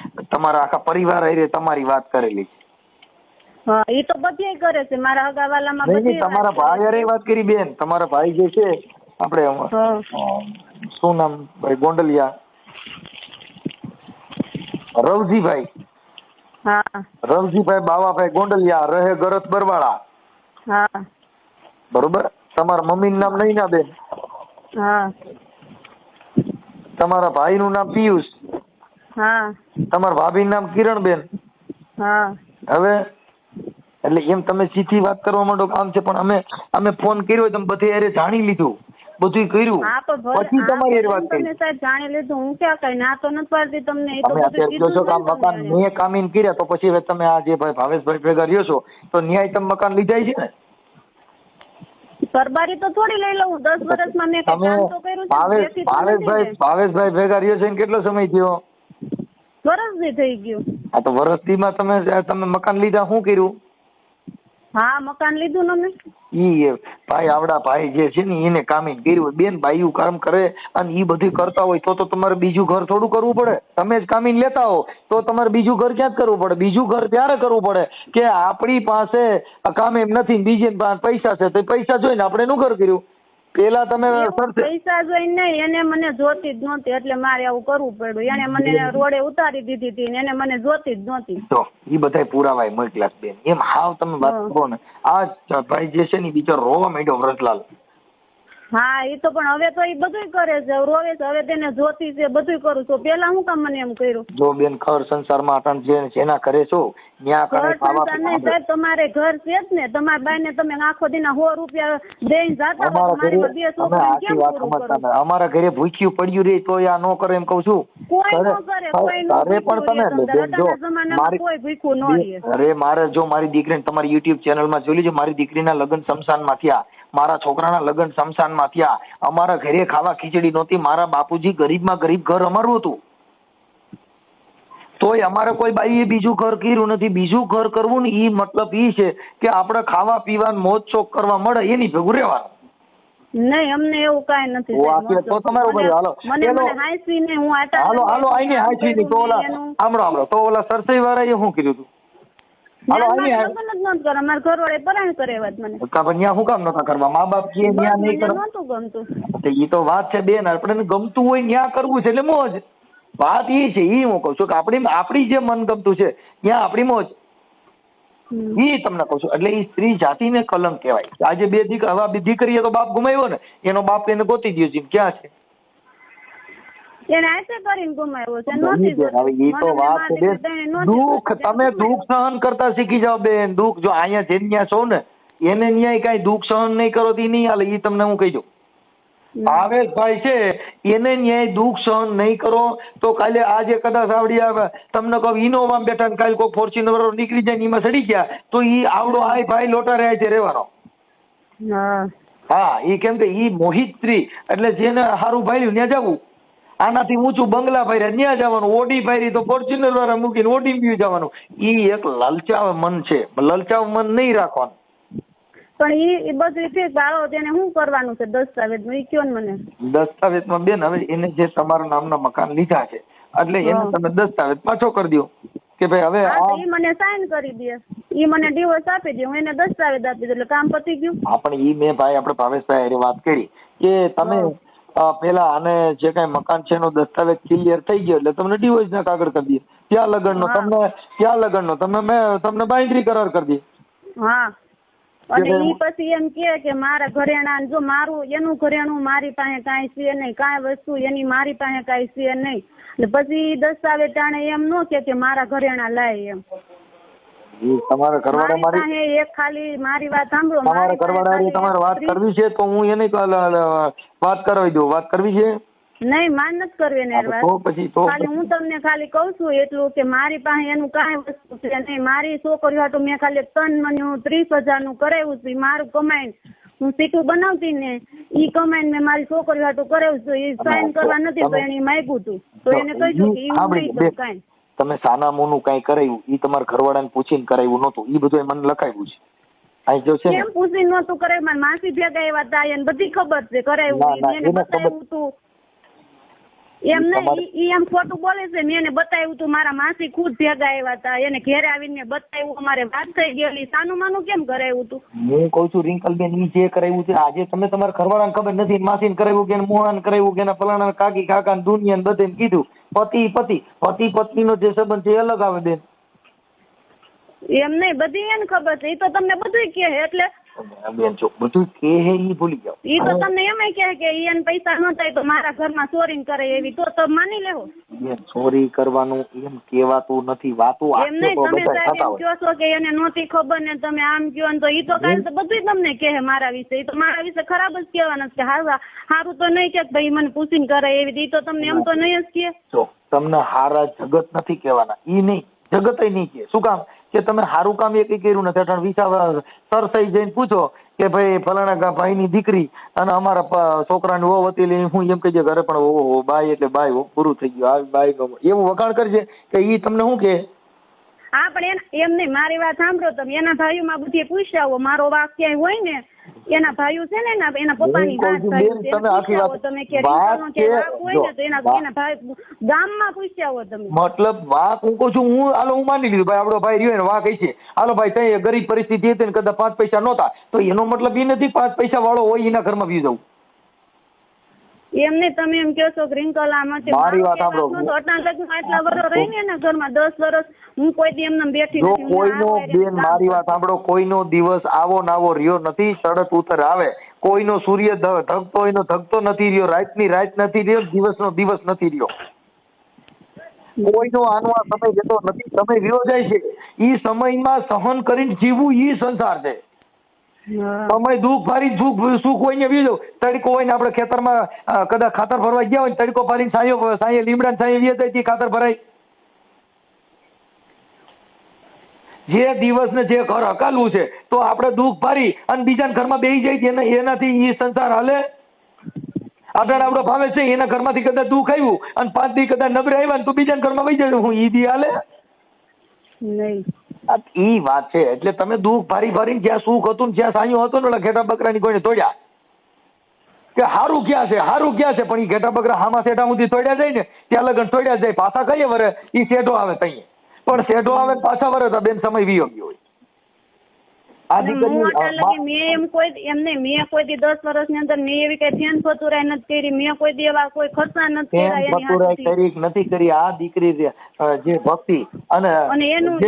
Speaker 1: આખા પરિવાર હારે તમારી વાત કરેલી છે.
Speaker 5: હા, એ તો બધે કરે છે મારા હગાવાલામાં.
Speaker 1: નહીં, તમારા ભાઈ હારે વાત કરી બેન. તમારા ભાઈ જે છે આપણે શું નામ ભાઈ ગોંડલિયા, રવજીભાઈ.
Speaker 5: હા
Speaker 1: રવજીભાઈ બાવાભાઈ ગોંડલિયા, રહે ગરત બરવાળા.
Speaker 5: હા
Speaker 1: બરોબર. તમારા મમ્મીનું નામ નૈનાબેન.
Speaker 5: હા
Speaker 1: તમારા ભાઈનું નામ પિયુષ.
Speaker 5: હા
Speaker 1: તમારા ભાભીનું નામ કિરણબેન.
Speaker 5: હા
Speaker 1: હવે એટલે એમ તમે સીધી વાત કરવા માંડો કામ છે, પણ અમે ફોન કર્યો તમે બધે હારે જાણી લીધું, બધું કર્યું, પછી તમારી હારે વાત કરી.
Speaker 5: તમે સાહેબ જાણી લીધું, હું ક્યાં કઈ ના તો નથી પાડતી તમને. એ તો
Speaker 1: તમે
Speaker 5: બધું
Speaker 1: અત્યારે જો કામ મકાન મેં કામીન કર્યા તો પછી હવે તમે આ જે ભાઈ ભાવેશભાઈ ભેગા રહ્યો છો તો ન્યાય તમે મકાન લીધા છે ને?
Speaker 5: સરબારી તો થોડી લઈ લઉં. 10 વર્ષમાં મેં કઈ કામ તો કર્યું છે.
Speaker 1: ભાવેશભાઈ ભેગા રહ્યો છે કેટલો સમય થયો?
Speaker 5: વર્ષથી થઈ ગયું.
Speaker 1: આ તો વર્ષથીમાં તમે મકાન લીધા, શું કર્યું?
Speaker 5: હા, મકાન લીધું ને મેં.
Speaker 1: ઈ ભાઈ આવડા ભાઈ જે છે ને એને કામી કર્યું. બેન ભાઈયું કામ કરે અને ઈ બધું કરતા હોય તો તમારે બીજું ઘર થોડું કરવું પડે? તમે જ કામીને લેતા હો તો તમારે બીજું ઘર ક્યાં કરવું પડે? બીજું ઘર ત્યારે કરવું પડે કે આપણી પાસે કામ એમ નથી, બીજી પૈસા છે તો પૈસા જોઈને આપણે એનું ઘર કર્યું. પેલા તમે
Speaker 5: પૈસા જોઈને નહીં, એને મને જોતી જ નહોતી એટલે મારે આવું કરવું પડ્યું. એને મને રોડે ઉતારી દીધી હતી ને એને મને જોતી જ નહોતી.
Speaker 1: તો ઈ બધા પુરાવા મોકલ્યા બેન. એમ હાવ તમે વાત કરો ને, આ ભાઈ જે છે ને બિચારો રોવા માંડ્યો વ્રજલાલ.
Speaker 5: હા, એ તો પણ હવે તો એ બધું કરે છે, રોવે છે. હવે તેને જોતી છે, બધું કરું છું. પેલા હું કામ મને એમ કર્યું?
Speaker 1: જો બેન ઘર સંસારમાં આટણ જે જેના કરે છો ત્યાં કરે ખાવા
Speaker 5: નહીં સાહેબ, તમારે ઘર છે જ ને. તમારા બાઈને તમે આખો દિના 100 રૂપિયા દઈને જાતા હોય તો મારી બે છોકરીને કેમ પૂરું કરું?
Speaker 1: અમારા ઘરે ભૂખ્યું પડ્યું રે તો આ નો કરે એમ કહું છું.
Speaker 5: કોઈ નો કરે, કોઈ નો કરે. અત્યારના જમાનામાં કોઈ ભૂખ્યું ન રહે.
Speaker 1: અરે મારે જો મારી દીકરીને તમારી યુટ્યુબ ચેનલમાં જોઈ લીધું, મારી દીકરીના લગ્ન શમશાનમાં થયા, મારા છોકરાના લગ્ન શમશાનમાં થયા. અમારા ઘરે ખાવા ખીચડી નહોતી. મારા બાપુજી ગરીબમાં ગરીબ ઘર અમારું હતું, તોય અમારે કોઈ બાઈએ બીજું ઘર કર્યું નથી. બીજું ઘર કરવું ને ઈ મતલબ ઈ છે કે આપણે ખાવા પીવાનું મોજ શોખ કરવા મળે એની ભેગું રહેવાનું.
Speaker 5: નહીં, અમને એવું કાંઈ નથી.
Speaker 1: તો તમારું બધું હાલો
Speaker 5: હાંસવી ને હું
Speaker 1: હાલો આઈને હાંસવી ની તો ઓલા આમળો તો ઓલા સરસઈ વાળાએ શું કીધું હતું? હાલો આઈને
Speaker 5: અમારા ઘરવાળે પરાણ કરેવા જ મને.
Speaker 1: ત્યાં શું કામ નતા કરવા? મા બાપ કે ત્યાં નહીં કરવા
Speaker 5: નહોતું ગમતું.
Speaker 1: ઈ તો વાત છે બેન, આપણે ગમતું હોય ત્યાં કરવું છે એટલે મોજ. વાત ઈ છે, ઈ હું કઉ છું કે આપણી જે મન ગમતું છે ત્યાં આપણી મોજ. ઈ તમને કહું છું. એટલે ઈ સ્ત્રી જાતિને કલંક કહેવાય. આજે બે દીકરીએ તો બાપ ગુમાવ્યો ને, એનો બાપ એને ગોતી દયો છે, ક્યાં છે?
Speaker 5: એને આશે કરીને ગુમાવ્યો છે, નથી જોતો.
Speaker 1: હવે ઈ તો
Speaker 5: મને
Speaker 1: વાત
Speaker 5: મારી
Speaker 1: છે
Speaker 5: દીકરી તેને નહોતી
Speaker 1: દુઃખ
Speaker 5: જોતી,
Speaker 1: તમે
Speaker 5: તેને
Speaker 1: દુઃખ સહન કરતા શીખી જાઓ બેન. દુઃખ જો અહીંયા જેમ ત્યાં છો ને એને ન્યાય કઈ દુઃખ સહન નહીં કરો તો ઈ નહીં હાલે. ઈ તમને હું કહી દઉં. ભાવેશભાઈ છે એને ન્યાય દુઃખ સહન નહીં કરો તો કાલે આજે કદાચ આવડી આવે તમને કહું ઇનોવા બેઠા ને કાલે કોઈ ફોર્ચ્યુનર નીકળી જાય ને એમાં સડી ગયા તો ઈ આવડો આય ભાઈ લોટા રહ્યા છે રહેવાનો.
Speaker 5: હા
Speaker 1: હા ઈ કેમ કે ઈ મોહિત સ્ત્રી એટલે જેને સારું ભાઈ ત્યાં જવું. આનાથી ઊંચું બંગલા ભાઈ ત્યાં જવાનું, ઓડી ભાઈ તો ફોર્ચ્યુનર વાળા મૂકીને ઓડી બી જવાનું. ઈ એક લલચાવ મન છે, લલચાવ મન નહીં રાખવાનું.
Speaker 5: પણ ઈ બધું ઠીક બાળો તેને શું કરવાનું છે દસ્તાવેજ ઈ કયો ને મને.
Speaker 1: દસ્તાવેજમાં બેન હવે એને જે તમારા નામના મકાન લીધા છે એટલે એને તમે દસ્તાવેજ પાછો કરી દો કે ભાઈ હવે
Speaker 5: ઈ મને સાઈન કરી દે, ઈ મને ડિવોર્સ આપી દે, હું એને દસ્તાવેજ આપી દઉં એટલે કામ પતી ગયું.
Speaker 1: હા પણ ઈ મેં ભાઈ આપણે ભાવેશભાઈ એ વાત કરી કે તમે પેલા આને જે કઈ મકાન છે એનો દસ્તાવેજ ક્લિયર થઈ ગયો એટલે તમને ડિવોર્સ ના કાગળ કરી દે. ત્યાં લગન નો તમને બાંધરી કરાર કરી દે.
Speaker 5: હા અને ઈ પછી એમ કે મારા ઘરેણા જો મારું એનું ઘરેણું મારી પાસે કાંઈ છે નહીં, કાંઈ વસ્તુ એની મારી પાસે કાંઈ છે નહીં. એટલે પછી દસ્તાવેજ ટાણે એમ નો કે મારા ઘરેણા લાય એમ.
Speaker 1: તમારા ઘરવાળા
Speaker 5: મારી એક ખાલી મારી વાત સાંભળો,
Speaker 1: તમારા ઘરવાળા તમારે વાત કરવી છે તો હું એને વાત કરાવી દઉં. વાત કરવી છે
Speaker 5: નહીં, માન નથી કરવી એને વાત. ખાલી હું તમને ખાલી કઉ છું એટલું કે મારી પાસે એનું કાંઈ વસ્તુ છે નહીં. મારી છોકરીઓ હાટુ મેં ખાલી 3 મહિને 30,000 નું કરાવ્યું છે. મારું કમાઈને હું સીટું બનાવતી ને ઈ કમાઈને મેં મારી છોકરીઓ હાટુ કરાવ્યું છે. એ સાઈન કરવા નથી તો એને માગ્યું હતું તો એને કહ્યું કે ઈ હું નહીં કરું કાંઈ.
Speaker 1: તમે સાના મોનું કઈ કરાવ્યું ઈ તમારા ઘરવાળાને પૂછીને કરાવ્યું નહોતું, ઈ બધું મને લખાવ્યું છે. અહીં જો છે
Speaker 5: કેમ પૂછીને નહોતું કરાવ્યું? મારી માસી ભેગા એવા હતા એને બધી ખબર છે કરાવ્યું, એને બતાવ્યું હતું. એમ નહીં, ઈ એમ ખોટું બોલે છે. મેં એને બતાવ્યું હતું, મારા માસી ખુદ ભેગા આવ્યા હતા, એને ઘેરે આવીને બતાવ્યું, અમારે વાત થઈ ગયેલી. સાનું માનું કેમ કરાવ્યું હતું?
Speaker 1: હું કઉ છું રિંકલબેન ઈ જે કરાવ્યું છે આજે તમે તમારા ઘરવાળાને ખબર નથી, માસીને કરાવ્યું કે મોહાને કરાવ્યું કે ફલાણા કાકી કાકા દુનિયા બધે કીધું. પતિ પત્નીનો જે સંબંધ છે એ અલગ આવે બેન.
Speaker 5: એમ નહીં, બધી એને ખબર છે. ઈ તો તમને બધું કહે એટલે
Speaker 1: બેન જો બધું કે ઈ ભૂલી જાઓ.
Speaker 5: ઈ તો તમને એમ કહે કે ઈ એને પૈસા ન થાય તો મારા ઘરમાં ચોરી કરે એવી તો માની લેવો.
Speaker 1: બેન ચોરી કરવાનું એમ કહેવાતું નથી, વાતો
Speaker 5: એમ નહીં, તમે સાહેબ એમ કહો છો કે એને નહોતી ખબર ને તમે આમ કહો ને તો ઈ તો કાલે તો બધું તમને કહે મારા વિશે. ઈ તો મારા વિશે ખરાબ જ કહેવાના કે હારું તો નહીં કે ભાઈ મને પૂછીને કરે એવી. ઈ તો તમને એમ તો નહીં જ કહે. જો તમને હારા જગત નથી કહેવાના, ઈ નહીં જગત નહીં કહે. શું કામ કે તમે સારું કામ એક કર્યું નથી. અઠાણ વિસા સરસાઈ જઈને પૂછો કે ભાઈ ફલાણા ભાઈની દીકરી અને અમારા છોકરાની વહુ હતી એટલે હું એમ કહીએ ઘરે પણ ઓહો બાઈ એટલે બાઈ પૂરું થઈ ગયું આવી બાઈ એવું વખાણ કરજે કે ઈ તમને શું કે. હા પણ એમ નહીં, મારી વાત સાંભળો તમે. એના ભાઈઓમાં બધી પૂછાવો, મારો વાક ક્યાંય હોય ને એના ભાઈઓ છે ને એના પપ્પાની વાત તમે કે વાક હોય ને તો એના ભાઈ ગામમાં પૂછાવો તમે.
Speaker 1: મતલબ વાક હું કહું છું હું માની લીધું ભાઈ આપણો ભાઈ રહ્યો ને વાક છે હાલો ભાઈ કઈ ગરીબ પરિસ્થિતિ હતી ને કદાચ 5 પૈસા નહોતા તો એનો મતલબ એ નથી 5 પૈસા વાળો હોય એના ઘરમાં બી જવું.
Speaker 5: એમ નહીં, તમે એમ કહો છો ગ્રીનકલ આમાંથી
Speaker 1: મારી વાત સાંભળો,
Speaker 5: આટલા વર્ષ રહી ને એના ઘરમાં 10 વર્ષ હું કોઈ દી એમને બેઠી નથી.
Speaker 1: કોઈનો બેન મારી વાત સાંભળો, કોઈનો દિવસ આવો નાવો રહ્યો નથી, ચડત ઉતર આવે. કોઈનો સૂર્ય ધગતો એનો ધગતો નથી રહ્યો, રાતની રાત નથી રહ્યો, દિવસનો દિવસ નથી રહ્યો. કોઈનો આનો આ સમય જતો નથી, સમય રહ્યો જાય છે. ઈ સમયમાં સહન કરીને જીવવું ઈ સંસાર છે. સમય દુઃખ ભારી સુખ હોય ને બીજો તડકો હોય ને આપણે ખેતરમાં કદાચ ખાતર ભરવા ગયા હોય તડકો ભારી સાંયે લીમડા સાંયે વી જાય ખાતર ભરાય. જે દિવસ ને જે ઘર હકાલવું છે તો આપણે દુઃખ ભારી અને બીજા ઘરમાં બેસી જાય એનાથી એ સંસાર હાલે. આપણે આપણો ભાવે છે એના ઘરમાંથી કદાચ દુઃખ આવ્યું અને 5 દી કદાચ નબળે આવ્યા તો બીજા ઘરમાં વહી જાય હું ઈ દી હાલે
Speaker 5: નહીં.
Speaker 1: ઈ વાત છે. એટલે તમે દુઃખ ભારી ભારી જ્યાં સુખ હતું જ્યાં સાયું હતું ને ઘેટા બકરાની કોઈને તોડ્યા કે હારું ક્યાં છે પણ ઈ ઘેટા બકરા હામાં શેઠા સુધી તોડ્યા જાય ને ત્યાં લગન તોડ્યા જાય. પાછા કઈ વરે ઈ શેઠો આવે તઈ પણ શેઠો આવે પાછા વરે તો બેન સમય વીયો ગયો હોય.
Speaker 5: મેં કોઈ દી 10 વર્ષની અંદર મેં એવી કઈ ધ્યાન ફતુરાય નથી કરી. મેં કોઈ દી એવા કોઈ ખર્ચા નથી
Speaker 1: કરી. આ દીકરી જે ભક્તિ અને
Speaker 5: એનું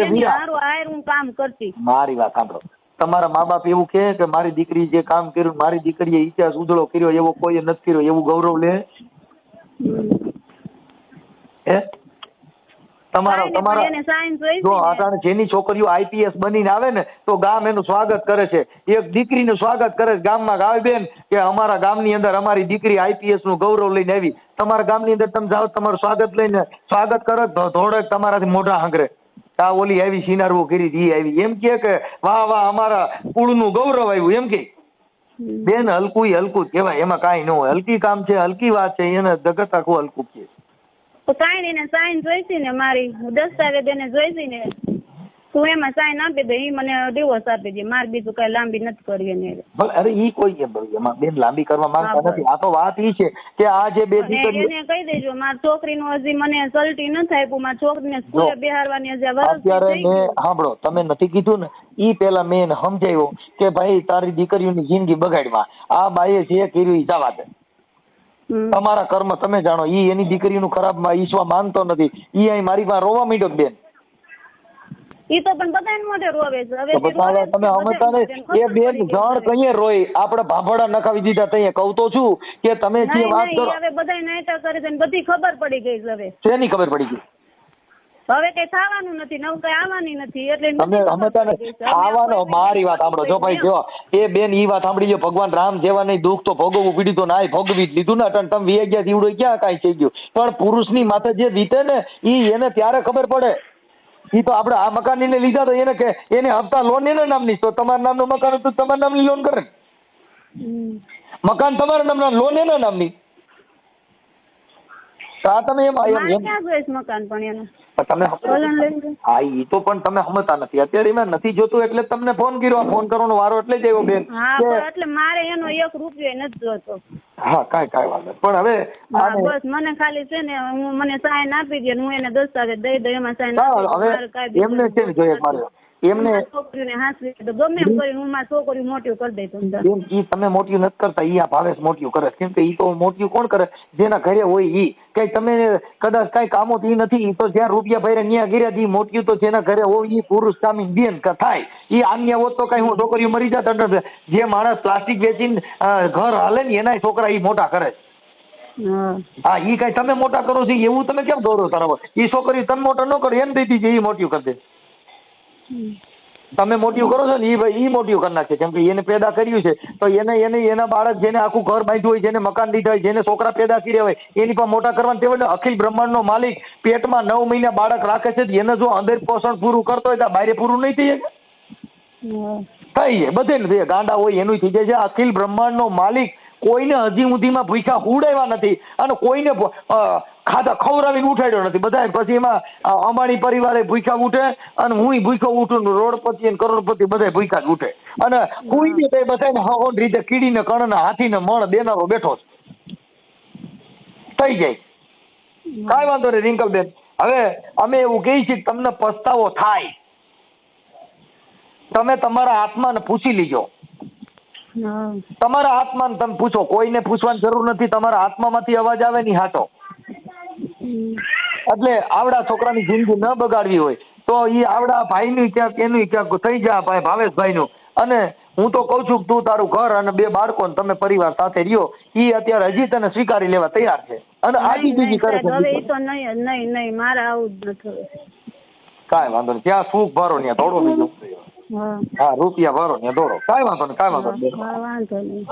Speaker 5: હું કામ કરતી.
Speaker 1: મારી વાત સાંભળો, તમારા મા બાપ એવું કે મારી દીકરી જે કામ કર્યું મારી દીકરીએ ઇતિહાસ ઉજળો કર્યો એવો કોઈ નથી કર્યો એવું ગૌરવ લે. હે તમારા
Speaker 5: કાંઈ નહીં,
Speaker 1: તમારા
Speaker 5: પણ એને સાયન્સ જોઈશે
Speaker 1: જો
Speaker 5: ને.
Speaker 1: અટાણે જેની છોકરીઓ આઈપીએસ બનીને આવે ને તો ગામ એનું સ્વાગત કરે છે. એક દીકરીનું સ્વાગત કરે છે ગામમાં, આવે બેન કે અમારા ગામની અંદર અમારી દીકરી આઈપીએસ નું ગૌરવ લઈને આવી. તમારા ગામની અંદર તમે જાઓ તમારું સ્વાગત લઈને સ્વાગત કરે ધોડે તમારાથી મોઢા હાંગરે આ ઓલી આવી સિનારવું કરી હતી આવી એમ કે વાહ વાહ અમારા કુળનું ગૌરવ આવ્યું એમ કે બેન હલકું જ કહેવાય, એમાં કાંઈ ન હોય. હલકી કામ છે, હલકી વાત છે, એને જગત આખું હલકું છે.
Speaker 5: તો કાંઈ નહીં, એને સાઈન જોઈશે ને મારી, દસ્તાવેજ એને જોઈશે ને, તું એમાં સાઈન આપી દે, ઈ મને ડિવોર્સ આપી દે, મારે બીજું કઈ લાંબી નથી કરવી એને.
Speaker 1: અરે ઈ કોઈ એમાં બેન લાંબી કરવા માંગતા નથી. આ તો વાત ઈ છે કે આ જે બે દીકરીઓ
Speaker 5: એને કહી દેજો મારી છોકરીનું હજી મને સલટી ન થાય, મારી છોકરીને સ્કૂલે બેહારવાની હજી વર્ષ
Speaker 1: અત્યારે મેં સાંભળો તમે નથી કીધું ને ઈ પેલા મેં એને સમજાવ્યો કે ભાઈ તારી દીકરીઓની જિંદગી બગાડવા આ બાઈએ જે કર્યું ઈ જવા દે. તમારા કર્મ તમે જાણો. ઈ એની દીકરીનું ખરાબ ઈશ્વા માનતો નથી. ઈ અહીં મારી પાસે રોવા માંડ્યો બેન.
Speaker 5: ઈ તો પણ બધાને મોઢે રોવે છે. હવે
Speaker 1: તમે સમજતા નહીં એ બેન જણ કઈએ રોય આપણે ભાભડા નખાવી દીધા તઈએ કહું તો છું કે તમે જે વાત કરો
Speaker 5: હવે બધાય નાટક કરે છે ને બધી ખબર પડી ગઈ છે. હવે
Speaker 1: શેની ખબર પડી ગઈ?
Speaker 5: હવે કઈ થવાનું નથી, નવું કઈ આવવાની નથી, એટલે
Speaker 1: તમે સમજતા નહીં. આવવાનો મારી વાત સાંભળો. જો ભાઈ જો એ બેન ઈ વાત સાંભળી જો ભગવાન રામ જેવા નહીં દુઃખ તો ભોગવવું પીડ્યું તો ના ભોગવી જ લીધું ને. તમે વી ગયા દીવડો ક્યાં કાંઈ થઈ ગયું. પણ પુરુષની માથે જે વીતે ને ઈ એને ત્યારે ખબર પડે. ઈ તો આપણે આ મકાન ને લીધા તો એને કે એને હપ્તા લોન એના નામની, તો તમારા નામનું મકાન હતું તમારા નામની લોન કરે. મકાન તમારા નામના લોન એના નામની. આ તમે એમ
Speaker 5: ક્યાં જોઈશ મકાન પણ એનું
Speaker 1: તમે હા ઈ તો પણ તમે સમજતા નથી. અત્યારે મેં નથી જોતું એટલે તમને ફોન કર્યો. ફોન કરવાનો વારો એટલે જ આવ્યો બેન.
Speaker 5: હા એટલે મારે એનો 1 રૂપિયો નથી જોતો.
Speaker 1: હા કાંઈ વાંધો પણ હવે
Speaker 5: બસ મને ખાલી છે ને હું મને સાઈન આપી દે, હું એને દસ્તાવેજ દઈ દઉં, એમાં સાઈન
Speaker 1: એમને છે ને જોઈએ મારે એમને
Speaker 5: છોકરીને હાંસવી તો ગમે એમ કરી હું મારી છોકરી મોટી કરી દઈ તો
Speaker 1: બેન ઈ તમે મોટી નથી કરતા. ઈ આ ભાવેશ મોટી કરે. કેમ કે ઈ તો મોટી કોણ કરે જેના ઘરે હોય ઈ. કઈ તમે કદાચ કઈ કામો ઈ નથી. ઈ તો જ્યાં રૂપિયા ભર્યા ત્યાં કર્યા ઈ મોટી તો જેના ઘરે હોય ઈ પુરુષ કામી બેન થાય. ઈ આન્ય હોત તો કઈ હું છોકરીઓ મરી જાત. જે માણસ પ્લાસ્ટિક વેચીને ઘર હાલે ને એના છોકરા ઈ મોટા કરે. હા ઈ કઈ તમે મોટા કરો છો એવું તમે કેમ દોરો તારા? ઈ છોકરી તમે મોટા ન કરો એમ દીધી છે ઈ મોટી કરી દે. તમે મોટી કરો છો ને ઈ મોટી કરી નાખે. કેમ કે એને પેદા કર્યું છે તો એને એના બાળક જેને આખું ઘર બાંધ્યું હોય, જેને મકાન દીધા હોય, જેને છોકરા પેદા કર્યા હોય એની પણ મોટા કરવાની તેવડે. અખિલ બ્રહ્માંડનો માલિક પેટમાં 9 મહિના બાળક રાખે છે. એને જો અંદર પોષણ પૂરું કરતો હોય તો બહાર પૂરું નહીં થઈ જાય. થઈ જાય બધે ને ગાંડા હોય એનું થઈ જાય છે. અખિલ બ્રહ્માંડનો માલિક કોઈને હજી સુધીમાં ભૂખ્યા ઉડાવ્યા નથી અને કોઈને ખાધા ખવડાવીને ઉઠાડ્યો નથી. બધા પછી એમાં અંબાણી પરિવારે ભૂખ્યા ઉઠે અને હું ભૂખ્યો ઉઠું, રોડપતિ અને કરોડપતિ બધા ભૂખ્યા જ ઉઠે. અને કોઈ તે બધાને હહોન રીતે કીડીને કણ હાથીને મણ દેનારો બેઠો થઈ જાય. કાંઈ વાંધો નહીં રિંકલબેન. હવે અમે એવું કહીએ છીએ કે તમને પસ્તાવો થાય તમે તમારા આત્માને પૂછી લીજો. તમારા આત્માને તમે પૂછો. કોઈને પૂછવાની જરૂર નથી. તમારા આત્મામાંથી અવાજ આવે ની હાટો. એટલે આવડા છોકરાની જિંદગી ન બગાડવી હોય તો ઈ આવડા ભાઈનું ક્યાંક એનું ક્યાંક થઈ જાય ભાઈ ભાવેશભાઈનું. અને હું તો કઉ છું કે તું તારું ઘર અને 2 બાળકો તમે પરિવાર સાથે રહ્યો. ઈ અત્યારે હજી તને સ્વીકારી લેવા તૈયાર છે અને આજી બીજી કરે છે.
Speaker 5: હવે ઈ તો નહીં મારે આવું જ નથી.
Speaker 1: કાંઈ વાંધો નહીં. ત્યાં સુખ ભરો ત્યાં થોડો બીજો. હા રૂપિયા ભરો ત્યાં દોડો. કાંઈ વાંધો નહીં.
Speaker 5: વાંધો નહીં.